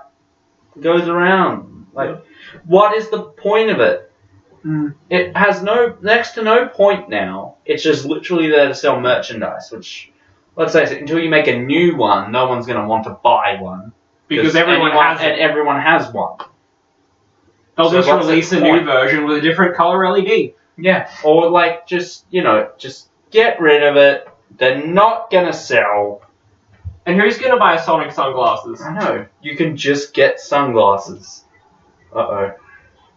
goes around. Like, what is the point of it? It has next to no point now. It's just literally there to sell merchandise, which, let's face it, until you make a new one, no one's going to want to buy one. Because everyone has one. They'll just release a new version with a different color LED. Yeah, or like just get rid of it. They're not gonna sell. And who's gonna buy Sonic sunglasses? I know. You can just get sunglasses. Uh-oh.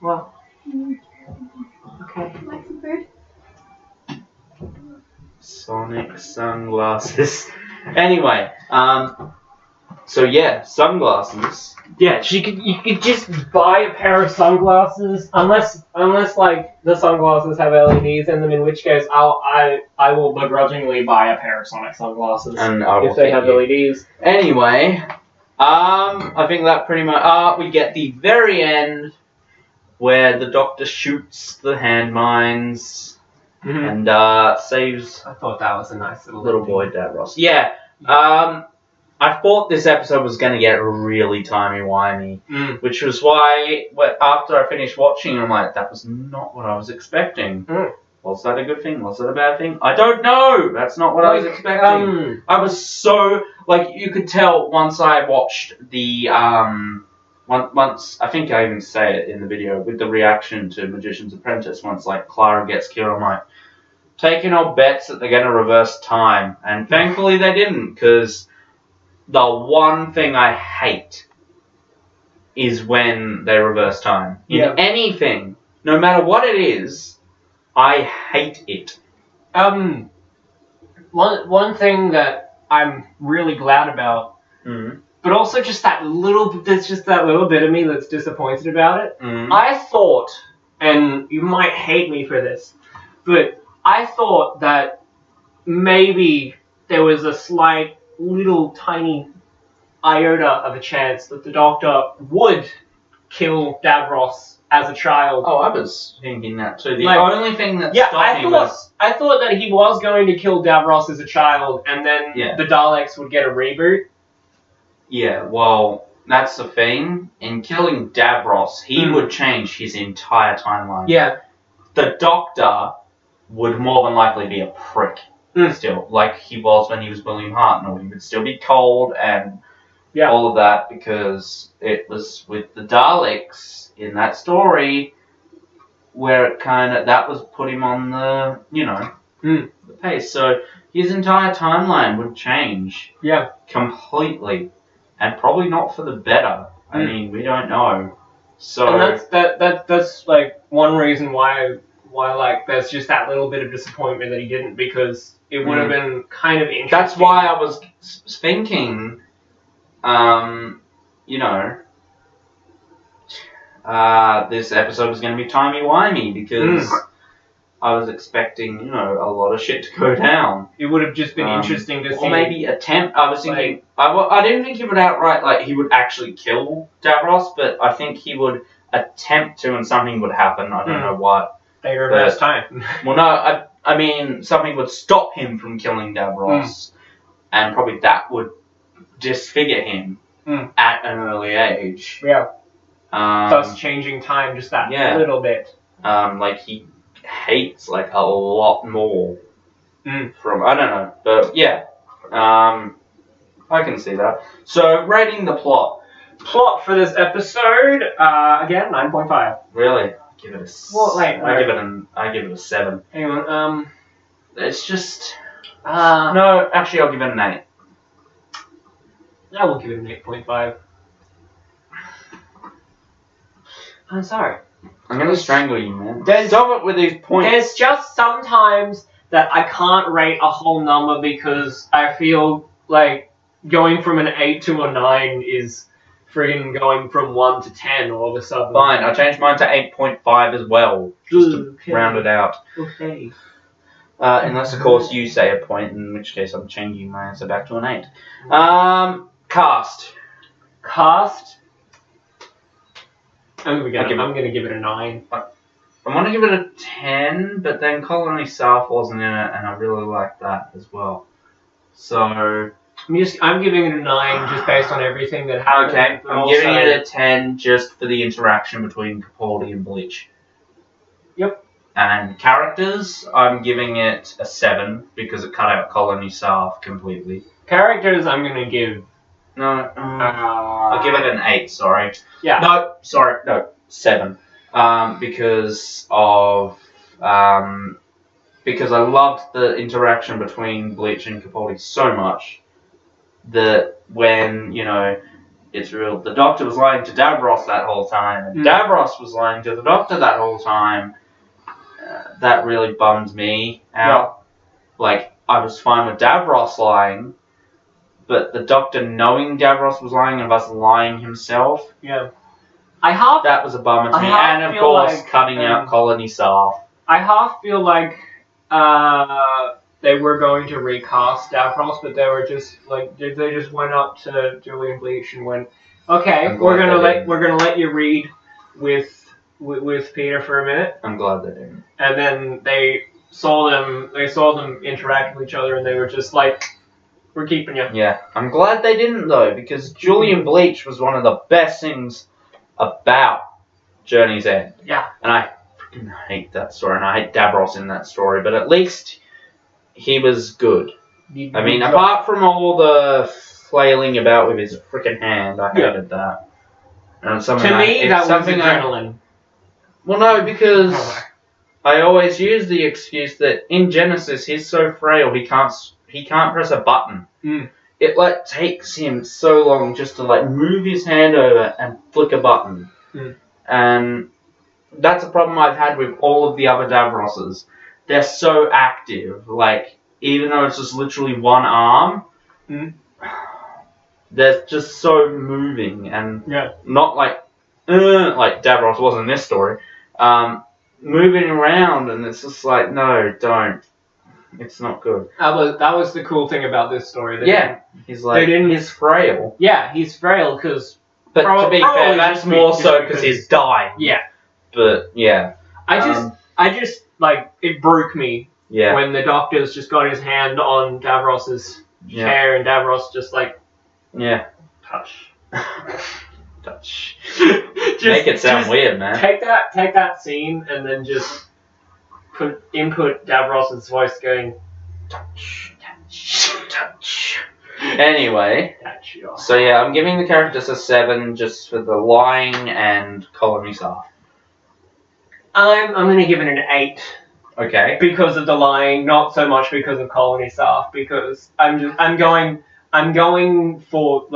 Well. Okay. Like some food? Sonic sunglasses. Anyway, so yeah, sunglasses. Yeah, you could just buy a pair of sunglasses, unless like the sunglasses have LEDs in them, in which case I will begrudgingly buy a pair of Sonic sunglasses And I will if they have LEDs. Anyway, I think that pretty much we get the very end where the Doctor shoots the hand mines and saves I thought that was a nice little boy Davros. Yeah. I thought this episode was going to get really timey-wimey, which was why after I finished watching, I'm like, that was not what I was expecting. Was that a good thing? Was that a bad thing? I don't know! That's not what I was expecting. I was so... Like, you could tell once I watched the... Once I think I even say it in the video, with the reaction to Magician's Apprentice, once, like, Clara gets killed, I'm like, taking all bets that they're going to reverse time. And thankfully they didn't, because... The one thing I hate is when they reverse time. In anything, no matter what it is, I hate it. One thing that I'm really glad about, but also just there's just that little bit of me that's disappointed about it. I thought, and you might hate me for this, but I thought that maybe there was a slight little tiny iota of a chance that the Doctor would kill Davros as a child. Oh, I was thinking that too. The only thing that stopped me was... I thought that he was going to kill Davros as a child, and then the Daleks would get a reboot. Yeah, well, that's the thing. In killing Davros, he would change his entire timeline. Yeah. The Doctor would more than likely be a prick. Still, like he was when he was William Hartnell. He would still be cold and all of that, because it was with the Daleks in that story where it that was put him on the, the pace. So his entire timeline would change. Yeah. Completely. And probably not for the better. I mean, we don't know. So... And that's like one reason why like there's just that little bit of disappointment that he didn't, because it would have been kind of interesting. That's why I was thinking, this episode was going to be timey-wimey, because I was expecting, a lot of shit to go down. It would have just been interesting to see. Or maybe attempt. I was thinking, I didn't think he would outright, he would actually kill Davros, but I think he would attempt to, and something would happen. I don't know what. They reverse time. Well, no, I mean, something would stop him from killing Davros, and probably that would disfigure him at an early age. Yeah. Thus changing time just that little bit. Like, he hates, a lot more from, I don't know, but yeah. I can see that. So, rating the plot. Plot for this episode, again, 9.5. Really? Give it a. Well, wait, I give it a 7. Hang on. It's just. No, actually, I'll give it an 8. I will give it an 8.5. I'm sorry. I'm gonna strangle you, man. Stop it with these points. There's just sometimes that I can't rate a whole number because I feel like going from an 8 to a 9 is friggin' going from 1 to 10 all of a sudden. Fine, I changed mine to 8.5 as well, just to round it out. Okay. Unless, of course, you say a point, in which case I'm changing my answer back to an 8. Cast. I'm gonna give it a 9. I want to give it a 10, but then Colony South wasn't in it, and I really like that as well. So I'm giving it a 9 just based on everything that happened. Okay, I'm giving it a 10 just for the interaction between Capaldi and Bleach. Yep. And characters, I'm giving it a 7 because it cut out Colony South completely. Characters, I'm gonna give No, I'll give it an 8, sorry. Yeah. No, sorry, no, 7. Because I loved the interaction between Bleach and Capaldi so much that when, it's real, the Doctor was lying to Davros that whole time, and Davros was lying to the Doctor that whole time, that really bummed me out. Yeah. Like, I was fine with Davros lying, but the Doctor knowing Davros was lying and us lying himself, that was a bummer to me. And of course, cutting out Colony Staff. I half feel like they were going to recast Davros, but they were just like they just went up to Julian Bleach and went, "Okay, we're gonna let you read with Peter for a minute." I'm glad they didn't. And then they saw them interact with each other, and they were just like, "We're keeping you." Yeah, I'm glad they didn't though, because Julian Bleach was one of the best things about Journey's End. Yeah. And I freaking hate that story, and I hate Davros in that story, but at least he was good. I mean, apart from all the flailing about with his freaking hand, I hated that. And to me, that was adrenaline. Well, no, because I always use the excuse that in Genesis he's so frail he can't press a button. It takes him so long just to move his hand over and flick a button. And that's a problem I've had with all of the other Davroses. They're so active, even though it's just literally one arm, they're just so moving and not like Davros was in this story, moving around, and it's just like, no, don't. It's not good. That was the cool thing about this story. He's frail. Yeah, he's frail because. But to be fair, that's more so because he's dying. Yeah. But yeah. I just it broke me. Yeah. When the Doctor's just got his hand on Davros's chair, and Davros just touch. Touch. Make it sound weird, man. Take that scene and then just input Davros's voice going touch, touch, touch. Anyway, so yeah, I'm giving the characters a 7 just for the lying and Colony Staff. I'm gonna give it an 8. Okay. Because of the lying, not so much because of Colony Staff. Because I'm going for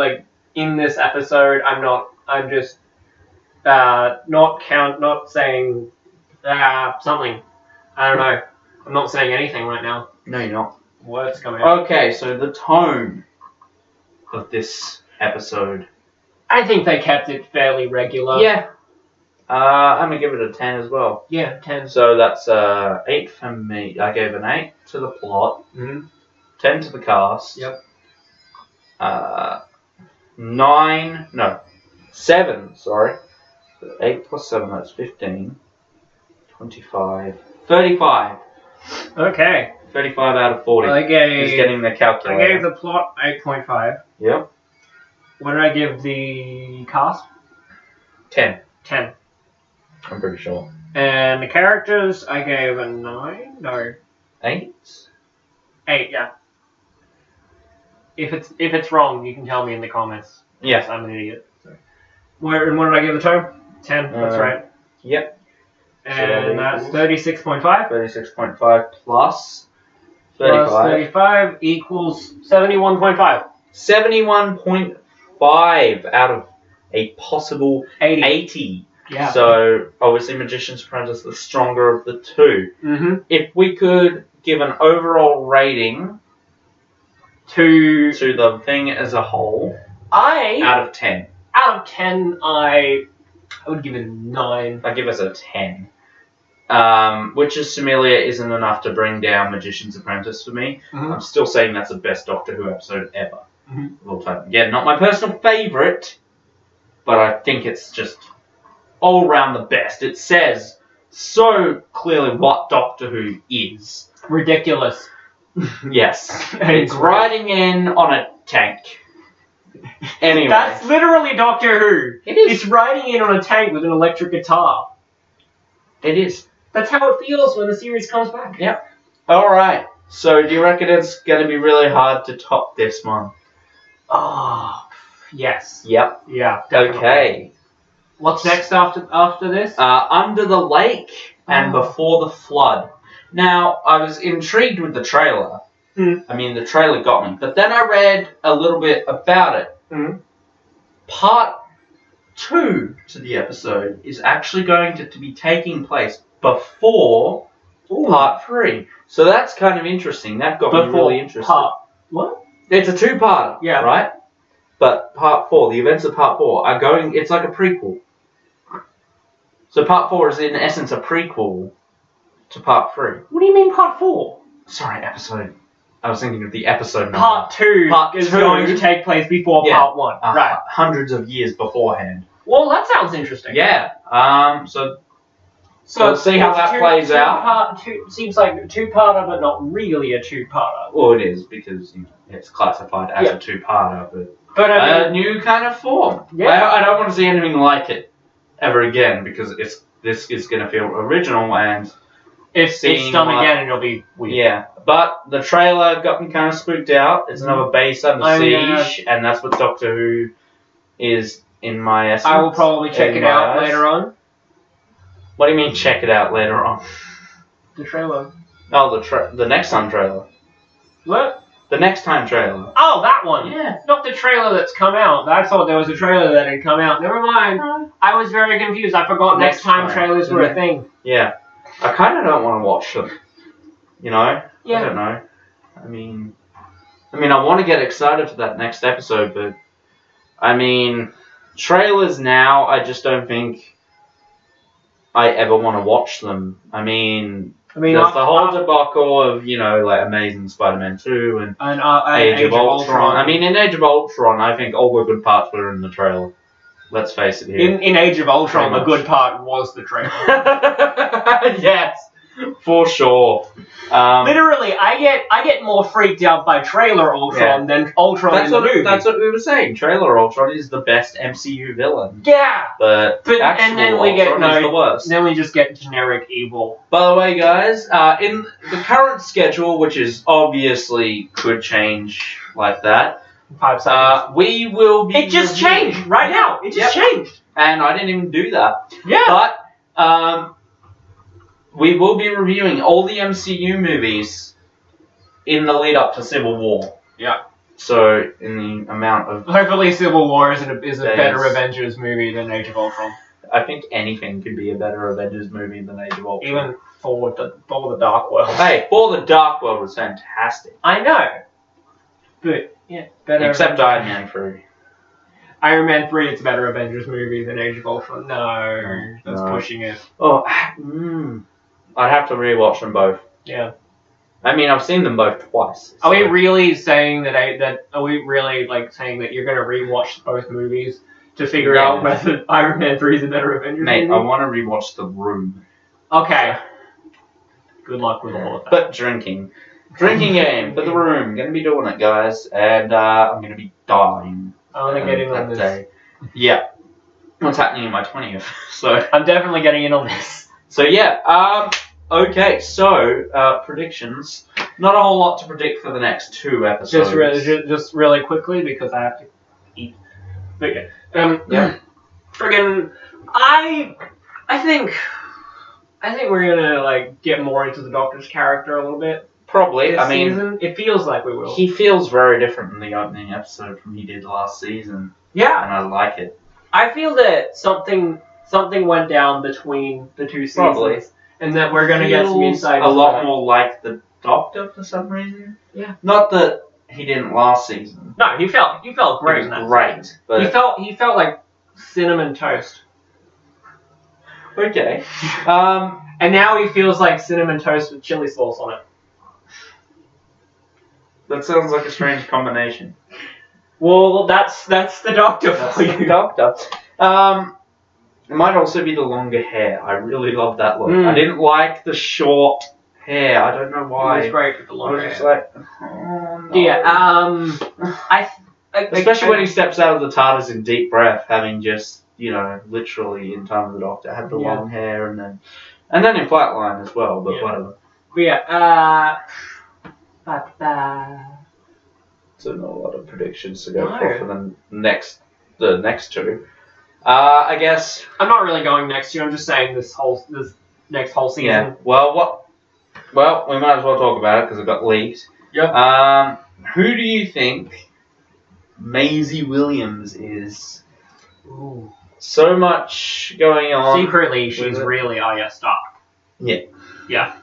in this episode. I'm just not saying something. I don't know. I'm not saying anything right now. No, you're not. Words coming out. Okay, so the tone of this episode. I think they kept it fairly regular. Yeah. I'm going to give it a 10 as well. Yeah, 10. So that's 8 for me. I gave an 8 to the plot. 10 to the cast. Yep. 7, sorry. 8 plus 7, that's 15. 25. 35. Okay. 35 out of 40. He's getting the calculator. I gave the plot 8.5. Yep. What did I give the cast? 10. 10. I'm pretty sure. And the characters, I gave a 9? No. 8? 8, yeah. If it's wrong, you can tell me in the comments. Yes. I'm an idiot. So. What did I give the tone? 10, that's right. Yep. And that's 36.5. 36.5 plus 35. Plus 35 equals 71.5. 71.5 out of a possible 80. Yeah. So, obviously, Magician's Apprentice is the stronger of the two. If we could give an overall rating to the thing as a whole, out of 10. Out of 10, I would give it a 9. I'd give us a 10. Witch's Familiar isn't enough to bring down Magician's Apprentice for me. I'm still saying that's the best Doctor Who episode ever. Of all time. Again, not my personal favourite, but I think it's just all round the best. It says so clearly what Doctor Who is. Ridiculous. Yes. It's riding in on a tank. Anyway. That's literally Doctor Who. It is. It's riding in on a tank with an electric guitar. It is. That's how it feels when the series comes back. Yep. Alright. So do you reckon it's going to be really hard to top this one? Oh, Yes. Yep. Yeah. Definitely. Okay. What's next after this? Under the Lake and Before the Flood. Now, I was intrigued with the trailer. I mean, the trailer got me. But then I read a little bit about it. Part 2 to the episode is actually going to be taking place before Part 3. So that's kind of interesting. That got me really interested. What? It's a 2-parter, yeah. Right? But Part 4, the events of Part 4 are going... It's like a prequel. So Part 4 is in essence a prequel to Part 3. What do you mean Part 4? Sorry, episode... I was thinking of the episode number. Part 2 is going to take place before Part 1. Right. Hundreds of years beforehand. Well, that sounds interesting. Yeah. So we'll see how that plays out. Seems like a 2-parter, but not really a 2-parter. Well, it is, because it's classified as a 2-parter, but I mean, a new kind of form. Yeah. I don't want to see anything like it ever again, because this is going to feel original, and if it's done again, it'll be weird. Yeah, but the trailer got me kind of spooked out. It's another base under siege, and that's what Doctor Who is in my essence. I will probably check it out later on. What do you mean check it out later on? The trailer. Oh, the next time trailer. What? The next time trailer. Oh, that one. Yeah. Not the trailer that's come out. I thought there was a trailer that had come out. Never mind. I was very confused. I forgot next time trailers were a thing. Yeah. I kind of don't want to watch them. You know? Yeah. I don't know. I mean, I want to get excited for that next episode, but I mean, trailers now, I just don't think I ever want to watch them. I mean, there's the whole debacle of, like Amazing Spider-Man 2 and Age of Ultron. I mean, in Age of Ultron, I think all the good parts were in the trailer. Let's face it here. In Age of Ultron, the good part was the trailer. Yes, for sure. Literally, I get more freaked out by trailer Ultron than Ultron in the movie. That's what we were saying. Trailer Ultron is the best MCU villain. Yeah, but and then we get Ultron is the worst. Then we just get generic evil. By the way, guys, in the current schedule, which is obviously could change like that. 5 seconds. We will be. It just changed right now. It just changed, and I didn't even do that. Yeah, but we will be reviewing all the MCU movies in the lead up to Civil War. Yeah. So in the amount of hopefully Civil War is a better Avengers movie than Age of Ultron. I think anything could be a better Avengers movie than Age of Ultron. Even Thor the Dark World. Hey, Thor the Dark World was fantastic. I know. But yeah, better. Except Iron Man 3. Iron Man 3, it's a better Avengers movie than Age of Ultron. No, that's pushing it. Oh, I'd have to rewatch them both. Yeah. I mean, I've seen them both twice. Are we really saying that? Are we really saying that you're going to rewatch both movies to figure out whether Iron Man 3 is a better Avengers movie? Mate, I want to rewatch The Room. Okay. Good luck with all of that. But drinking game for The Room. Gonna be doing it, guys, and I'm gonna be dying. I want to get in on this day. Yeah. What's happening in my 20th? So I'm definitely getting in on this. So yeah. Okay. So predictions. Not a whole lot to predict for the next 2 episodes. Just really quickly because I have to eat. But yeah. Friggin', I think we're gonna get more into the Doctor's character a little bit. Probably. This season, it feels like we will. He feels very different in the opening episode from he did last season. Yeah. And I like it. I feel that something went down between the 2 seasons. Probably. And that we're gonna get some insight. A lot more like the Doctor for some reason. Yeah. Not that he didn't last season. No, he felt great in that. Great. Season. But he felt like cinnamon toast. Okay. And now he feels like cinnamon toast with chili sauce on it. That sounds like a strange combination. Well, that's the Doctor for you. The Doctor. It might also be the longer hair. I really love that look. I didn't like the short hair. I don't know why. It was great with the longer hair. I was just like, oh, no. Yeah. Especially when he steps out of the TARDIS in deep breath, having just literally in Time of the Doctor had the long hair, and then in Flatline as well. But whatever. But yeah. So not a lot of predictions to go for the next the next two. I guess. I'm not really going next year. I'm just saying this next whole season. Yeah. Well, we might as well talk about it because it got leaked. Yep. Who do you think Maisie Williams is? Ooh. So much going on. Secretly, she's really Arya Stark. Yeah. Yeah.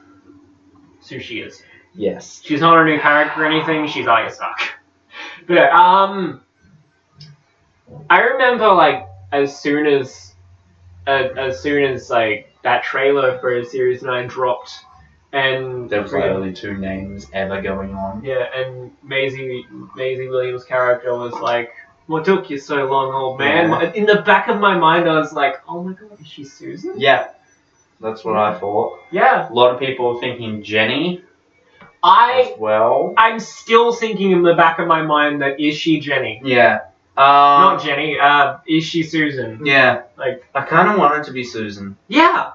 So she is. Yes. She's not a new character or anything. She's Arya Stark. But I remember like as soon as like that trailer for Series 9 dropped, and there was like only 2 names ever going on. Yeah, and Maisie Williams' character was like, "What took you so long, old man?" Yeah. In the back of my mind, I was like, "Oh my god, is she Susan?" Yeah, that's what I thought. Yeah. A lot of people were thinking Jenny. As well. I'm still thinking in the back of my mind that is she Jenny? Yeah. Not Jenny. Is she Susan? Yeah. Like I kind of want it to be Susan. Yeah.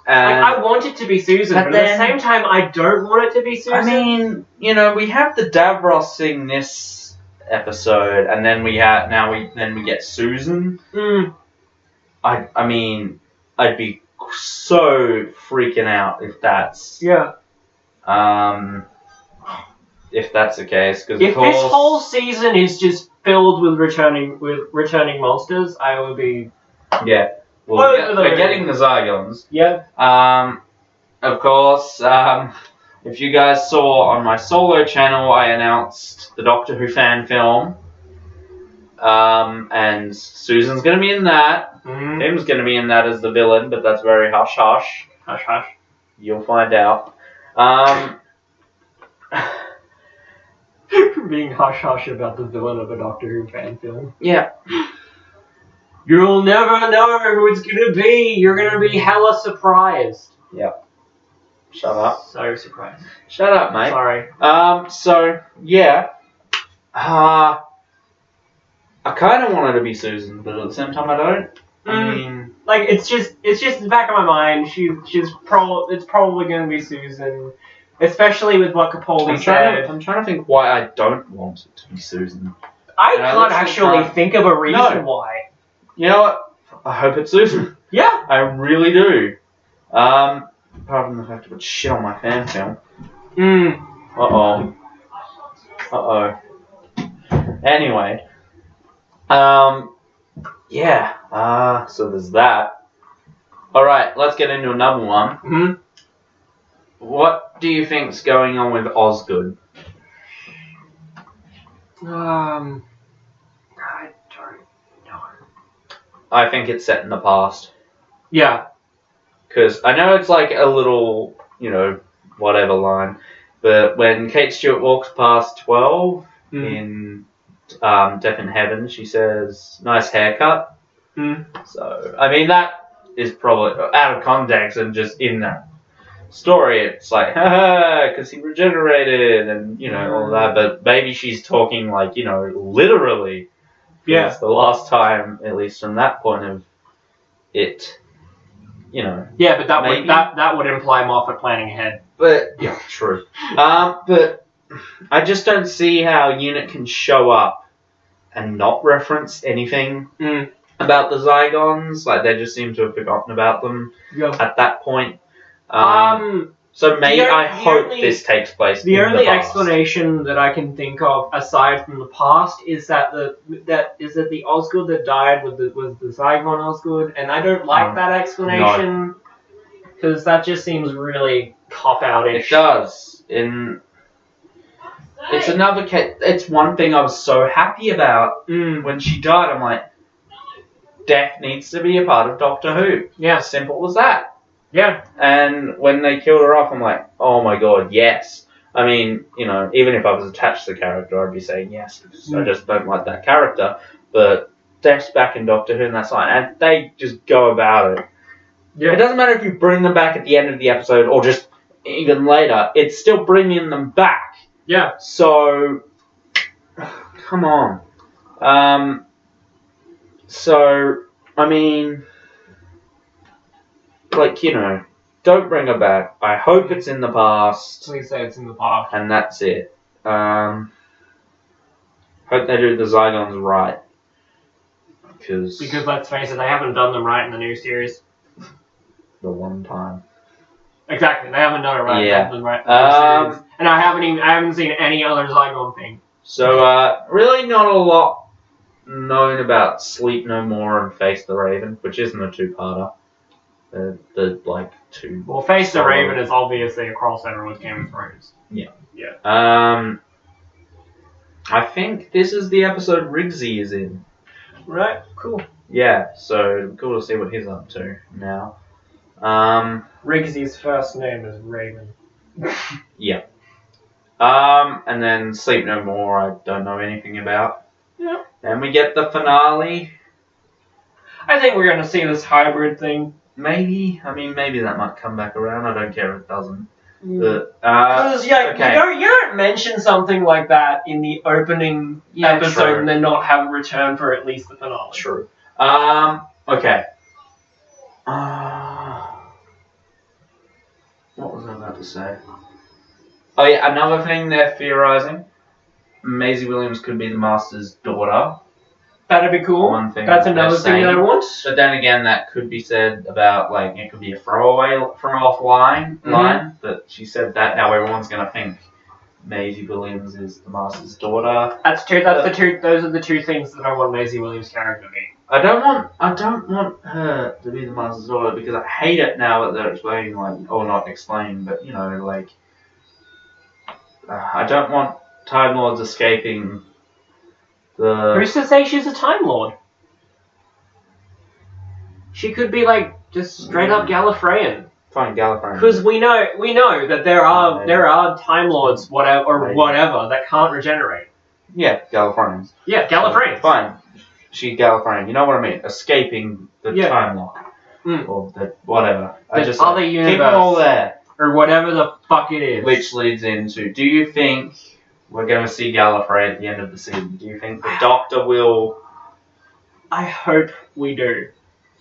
I want it to be Susan, but at the same time, I don't want it to be Susan. I mean, we have the Davros thing this episode, and then we get Susan. I mean, I'd be so freaking out if that's if that's the case. Because if this whole season is just filled with returning monsters, I would be Well, we're getting the Zygons. Yeah. Of course, if you guys saw on my solo channel, I announced the Doctor Who fan film. And Susan's going to be in that. Tim's going to be in that as the villain, but that's very hush-hush. Hush-hush. You'll find out. Being hush-hush about the villain of a Doctor Who fan film. Yeah. You'll never know who it's gonna be. You're gonna be hella surprised. Yep. Shut up. So surprised. Shut up, mate. Sorry. So yeah. I kind of want her to be Susan, but at the same time I don't. I mean, like it's just in the back of my mind. It's probably gonna be Susan, especially with what Capaldi said. I'm trying to think why I don't want it to be Susan. I can't actually think of a reason why. You know what? I hope it's Susan. Yeah. I really do. Apart from the fact to put shit on my fan film. Uh-oh. Anyway. Yeah. So there's that. Alright, let's get into another one. What do you think's going on with Osgood? I don't know. I think it's set in the past. Yeah. Because I know it's like a little, whatever line, but when Kate Stewart walks past 12 in Death in Heaven, she says, "Nice haircut." So, I mean, that is probably out of context and just in that story, it's like, haha, because he regenerated and, all that, but maybe she's talking like, literally. Yeah. It's the last time, at least from that point of it, Yeah, but that would imply Moffat planning ahead. But yeah, true. But I just don't see how Unit can show up and not reference anything about the Zygons. Like they just seem to have forgotten about them at that point. So maybe I hope this takes place. The only past. explanation that I can think of, aside from the past, is that the Osgood that died was the Zygon Osgood, and I don't like that explanation because that just seems really cop-out-ish. It does. It's another case. It's one thing I was so happy about when she died. I'm like, death needs to be a part of Doctor Who. Yeah, simple as that. Yeah. And when they killed her off, I'm like, oh my god, yes. I mean, even if I was attached to the character, I'd be saying yes, because I just don't like that character. But Death's back in Doctor Who, and that's fine. And they just go about it. Yeah. It doesn't matter if you bring them back at the end of the episode, or just even later. It's still bringing them back. Yeah. So, come on. So, I mean... Like, don't bring her back. I hope it's in the past. Please say it's in the past. And that's it. Hope they do the Zygons right. Because let's face it, they haven't done them right in the new series. the one time. Exactly, they haven't done it right. Yeah. They haven't done it right in the new series. And I haven't seen any other Zygon thing. So really not a lot known about Sleep No More and Face the Raven, which isn't a two-parter. The like two. Well, Face the Raven is obviously a crossover with Game of Thrones. Yeah. Yeah. I think this is the episode Riggsy is in. Right. Cool. Yeah. So cool to see what he's up to now. Riggsy's first name is Raven. Yeah. And then Sleep No More, I don't know anything about. Yeah. Then we get the finale. I think we're gonna see this hybrid thing. Maybe. I mean, maybe that might come back around. I don't care if it doesn't. But, Because okay. you don't mention something like that in the opening episode true. and then not have a return for at least the finale. True. Okay. What was I about to say? Oh yeah, another thing they're theorizing. Maisie Williams could be the Master's daughter. That'd be cool. One thing That's another thing that I want. But then again, that could be said about, like, it could be a throw-off line, but she said that now everyone's going to think Maisie Williams is the Master's daughter. Those are the two things that I want Maisie Williams' character to be. I don't want her to be the Master's daughter because I hate it now that they're explaining, like, or not explaining, but, you know, like, I don't want Time Lords escaping the... Who's to say she's a Time Lord? She could be like just straight up Gallifreyan. Fine, Gallifreyan. Because we know that there are Time Lords whatever that can't regenerate. Yeah, Gallifreyans. Yeah, Gallifreyans. Fine. She's Gallifreyan. You know what I mean? Escaping the time lock. Or the whatever. The other universe. Keep them all there. Or whatever the fuck it is. Which leads into, do you think we're going to see Gallifrey at the end of the season? Do you think the Doctor will... I hope we do.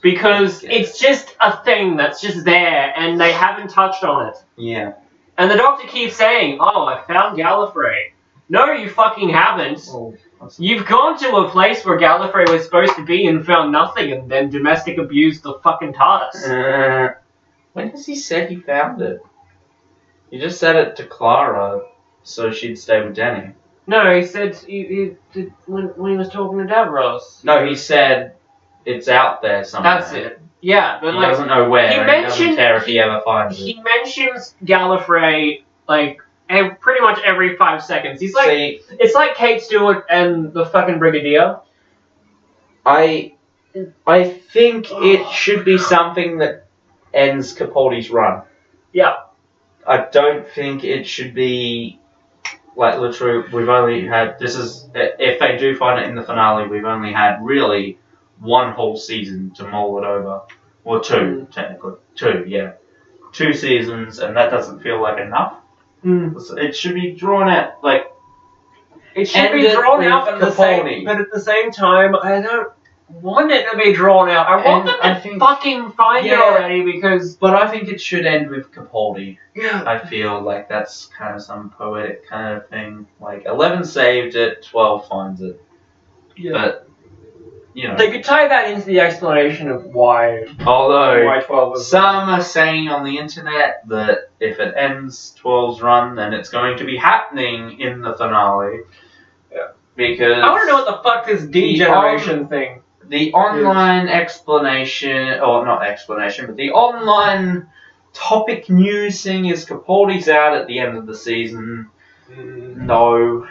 Because it's just a thing that's just there, and they haven't touched on it. Yeah. And the Doctor keeps saying, oh, I found Gallifrey. No, you fucking haven't. Oh, You've gone to a place where Gallifrey was supposed to be and found nothing, and then domestic abused the fucking TARDIS. When has he said he found it? He just said it to Clara so she'd stay with Danny. No, he said he did when he was talking to Davros. No, he said it's out there somewhere. That's it. Yeah, but he doesn't know where. He doesn't care if he ever finds it. He mentions Gallifrey like pretty much every 5 seconds. He's like, it's like Kate Stewart and the fucking Brigadier. I think it should be something that ends Capaldi's run. Yeah. I don't think it should be, like, literally, we've only had, if they do find it in the finale, we've only had really one whole season to mull it over. Or two, technically. 2, yeah. 2 seasons, and that doesn't feel like enough. It should be drawn out, like... It should be drawn out, but at the same time, I don't want it to be drawn out. I want them to fucking find it already, because... But I think it should end with Capaldi. Yeah. I feel like that's kind of some poetic kind of thing. Like, 11 saved it, 12 finds it. Yeah. But, you know... They could tie that into the explanation of why... Although, why 12 is... some are saying on the internet that if it ends 12's run, then it's going to be happening in the finale. Yeah. Because... I want to know what the fuck this degeneration thing... The online explanation, or not explanation, but the online topic news thing is Capaldi's out at the end of the season. No.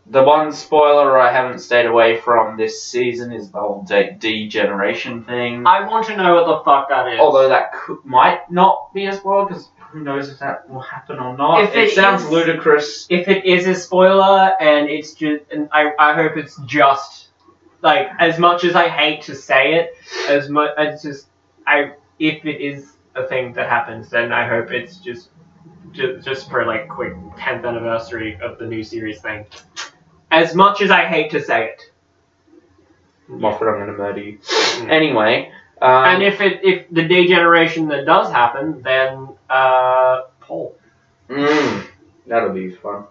The one spoiler I haven't stayed away from this season is the whole degeneration thing. I want to know what the fuck that is. Although that might not be a spoiler, because who knows if that will happen or not. If it sounds ludicrous. If it is a spoiler, and it's just, and I hope it's just, like, as much as I hate to say it, if it is a thing that happens, then I hope it's just for, like, quick 10th anniversary of the new series thing. As much as I hate to say it. Moffat, I'm gonna murder you. Anyway. And if the degeneration that does happen, then Paul. That'll be fun.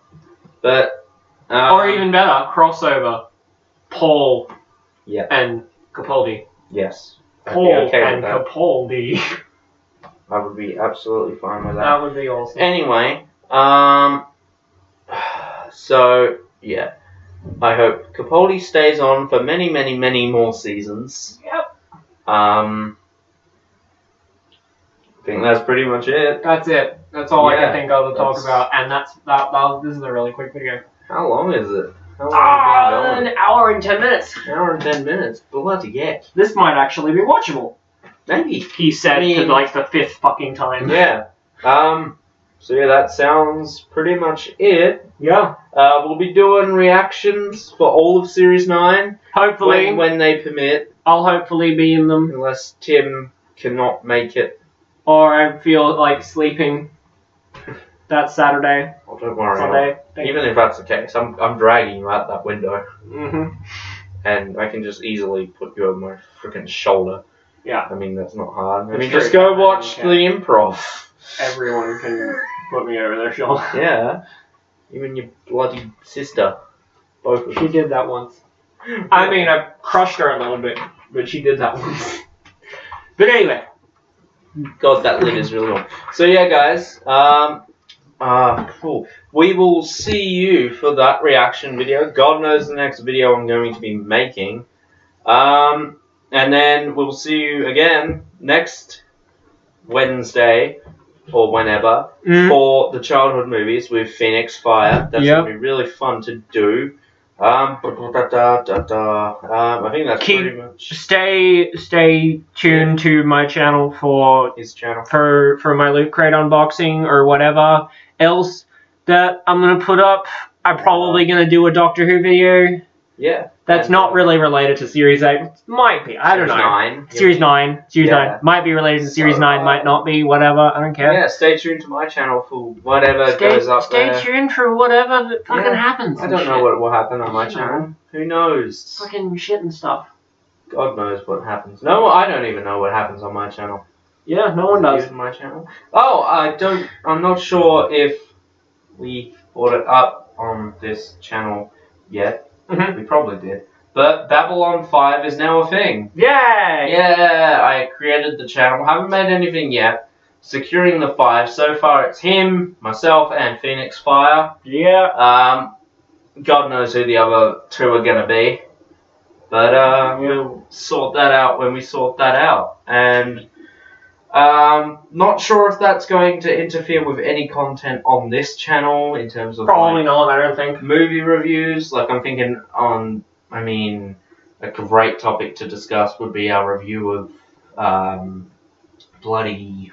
But or even better, crossover. Paul Yeah. and Capaldi. Yes. I'd be Paul okay with and that. Capaldi. I would be absolutely fine with that. That would be awesome. Anyway, so yeah, I hope Capaldi stays on for many, many, many more seasons. Yep. I think that's pretty much it. That's it. That's all I Yeah, can think of to talk that's- about, and this is a really quick video. How long is it? How long have we been An hour and 10 minutes. going? An hour and 10 minutes. Bloody heck. This might actually be watchable. Maybe. He said I mean- to like the 5th fucking time. Yeah. So yeah, that sounds pretty much it. Yeah. We'll be doing reactions for all of Series 9 Hopefully, when they permit, I'll hopefully be in them, unless Tim cannot make it. or I feel like sleeping that Saturday, Oh, don't worry. Sunday. Even if that's the case, I'm dragging you out that window, Mm-hmm. and I can just easily put you on my freaking shoulder. Yeah. I mean, that's not hard. I That's mean, true. just go watch Okay. the improv. Everyone can put me over their shoulder. Yeah. Even your bloody sister. Both of She them. did that once. I mean, I crushed her a little bit, but she did that once. But anyway. God, that lid is really long. So yeah, guys. Cool. We will see you for that reaction video. God knows the next video I'm going to be making. And then we'll see you again next Wednesday or whenever for the childhood movies with Phoenix Fire. That's Yep. going to be really fun to do. I think that's pretty much Stay tuned to my channel for his channel. for my Loot Crate unboxing or whatever else that I'm gonna put up. I'm probably gonna do a Doctor Who video. Yeah. That's And, not really related to Series 8. Might be. I don't know. 9. Series 9. Series Yeah. 9. Might be related to Series So, 9, might not be, whatever. I don't care. Yeah, stay tuned to my channel for whatever goes up Stay there. tuned for whatever that fucking Yeah. happens. I and don't know shit. what will happen on my I don't channel. Who knows? Fucking shit and stuff. God knows what happens. No, I don't even know what happens on my channel. Yeah, no one does. On my channel. Oh, I'm not sure if we brought it up on this channel yet. Mhm. We probably did. But BabbleOn 5 is now a thing. Yay! Yeah, I created the channel. Haven't made anything yet. Securing the 5. So far it's him, myself, and Phoenix Fire. Yeah. God knows who the other 2 are gonna be. But we'll sort that out when we sort that out. And not sure if that's going to interfere with any content on this channel in terms of Probably like, not, I don't think. movie reviews. Like I'm thinking on, I mean, a great topic to discuss would be our review of bloody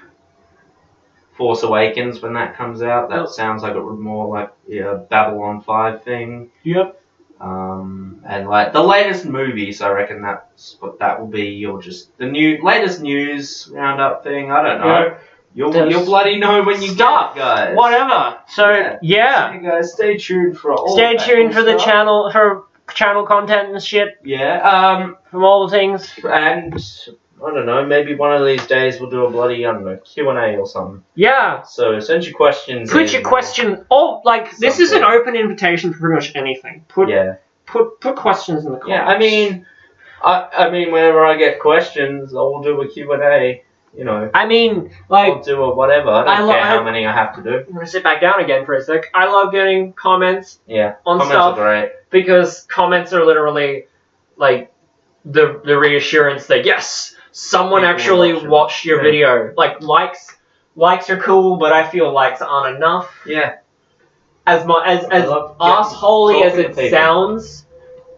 Force Awakens when that comes out. That sounds like it would more like BabbleOn 5 thing. Yep. And like the latest movies, I reckon that's what that will be, or just the latest news roundup thing. I don't know. You'll bloody know when you Stuff, get it, guys. Whatever. So yeah. So you guys stay tuned for all. Stay that tuned cool for the stuff. channel for channel content and shit Yeah. from all the things. And I don't know. Maybe one of these days we'll do a bloody Q&A or something. Yeah. So send your questions. Put your question. Oh, like this is an open invitation for pretty much anything. Put questions in the comments. Yeah. I mean, whenever I get questions, I'll do a Q&A. You know. I mean, like, I'll do a whatever. I don't care how many I have to do. I'm gonna sit back down again for a sec. I love getting comments Yeah. on Comments stuff are great. because comments are literally like the reassurance that yes, someone People actually watch it. watched your Yeah. video. Like likes are cool, but I feel likes aren't enough. Yeah. As love assholey as talking to it people. sounds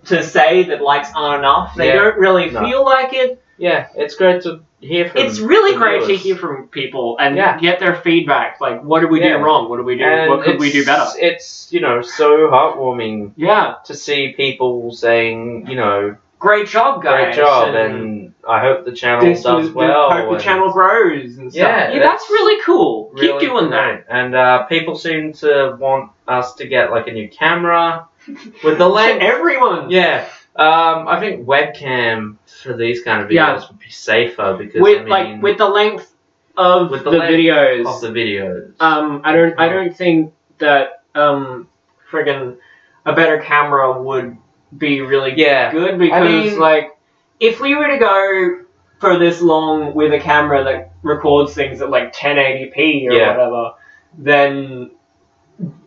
to say that likes aren't enough, they Yeah. don't really No. feel like it. Yeah. It's great to hear from. It's really the great to viewers. hear from people and Yeah. get their feedback. Like, what did we Yeah. do wrong? What did we do? And What could we do better? It's so heartwarming Yeah, to see people saying great job, guys. great job, and I hope the channel does well. Hope the and channel grows and stuff. Yeah, That's really cool. really Keep doing that. great. And people seem to want us to get like a new camera with the length. Everyone. Yeah. I think webcam for these kind of videos Yeah. would be safer because With with the length of With the, the length videos. of the videos. I don't think that friggin' a better camera would be really Yeah. good because, I mean, like, if we were to go for this long with a camera that records things at like 1080p or whatever, then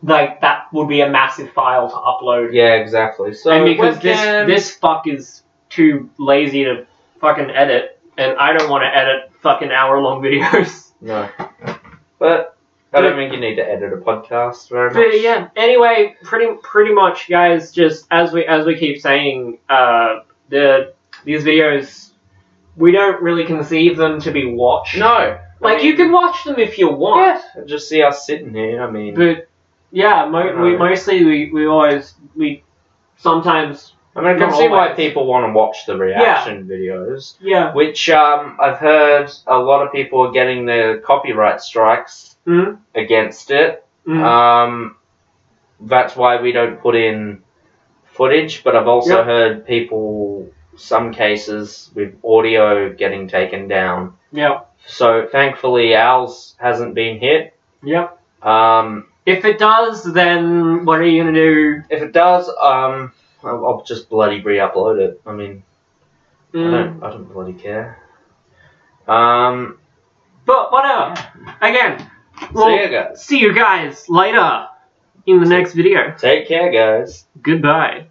like that would be a massive file to upload. Yeah, exactly. So and because webcam... this fuck is too lazy to fucking edit, and I don't want to edit fucking hour-long videos. No. But I don't think you need to edit a podcast very much. But yeah. Anyway, pretty much, guys. Just as we keep saying, these videos, we don't really conceive them to be watched. No. Like, you can watch them if you want. Yeah. Just see us sitting here. I mean. But yeah, we sometimes. I mean, I can see why people want to watch the reaction videos. Yeah. Which I've heard a lot of people are getting the copyright strikes against it. That's why we don't put in footage. But I've also heard people, some cases, with audio getting taken down. Yeah. So thankfully ours hasn't been hit. Yep. If it does, then what are you gonna do? If it does, I'll just bloody re-upload it. I mean, I don't bloody care. But whatever. Again, we'll see you guys later in the next video. Take care, guys. Goodbye.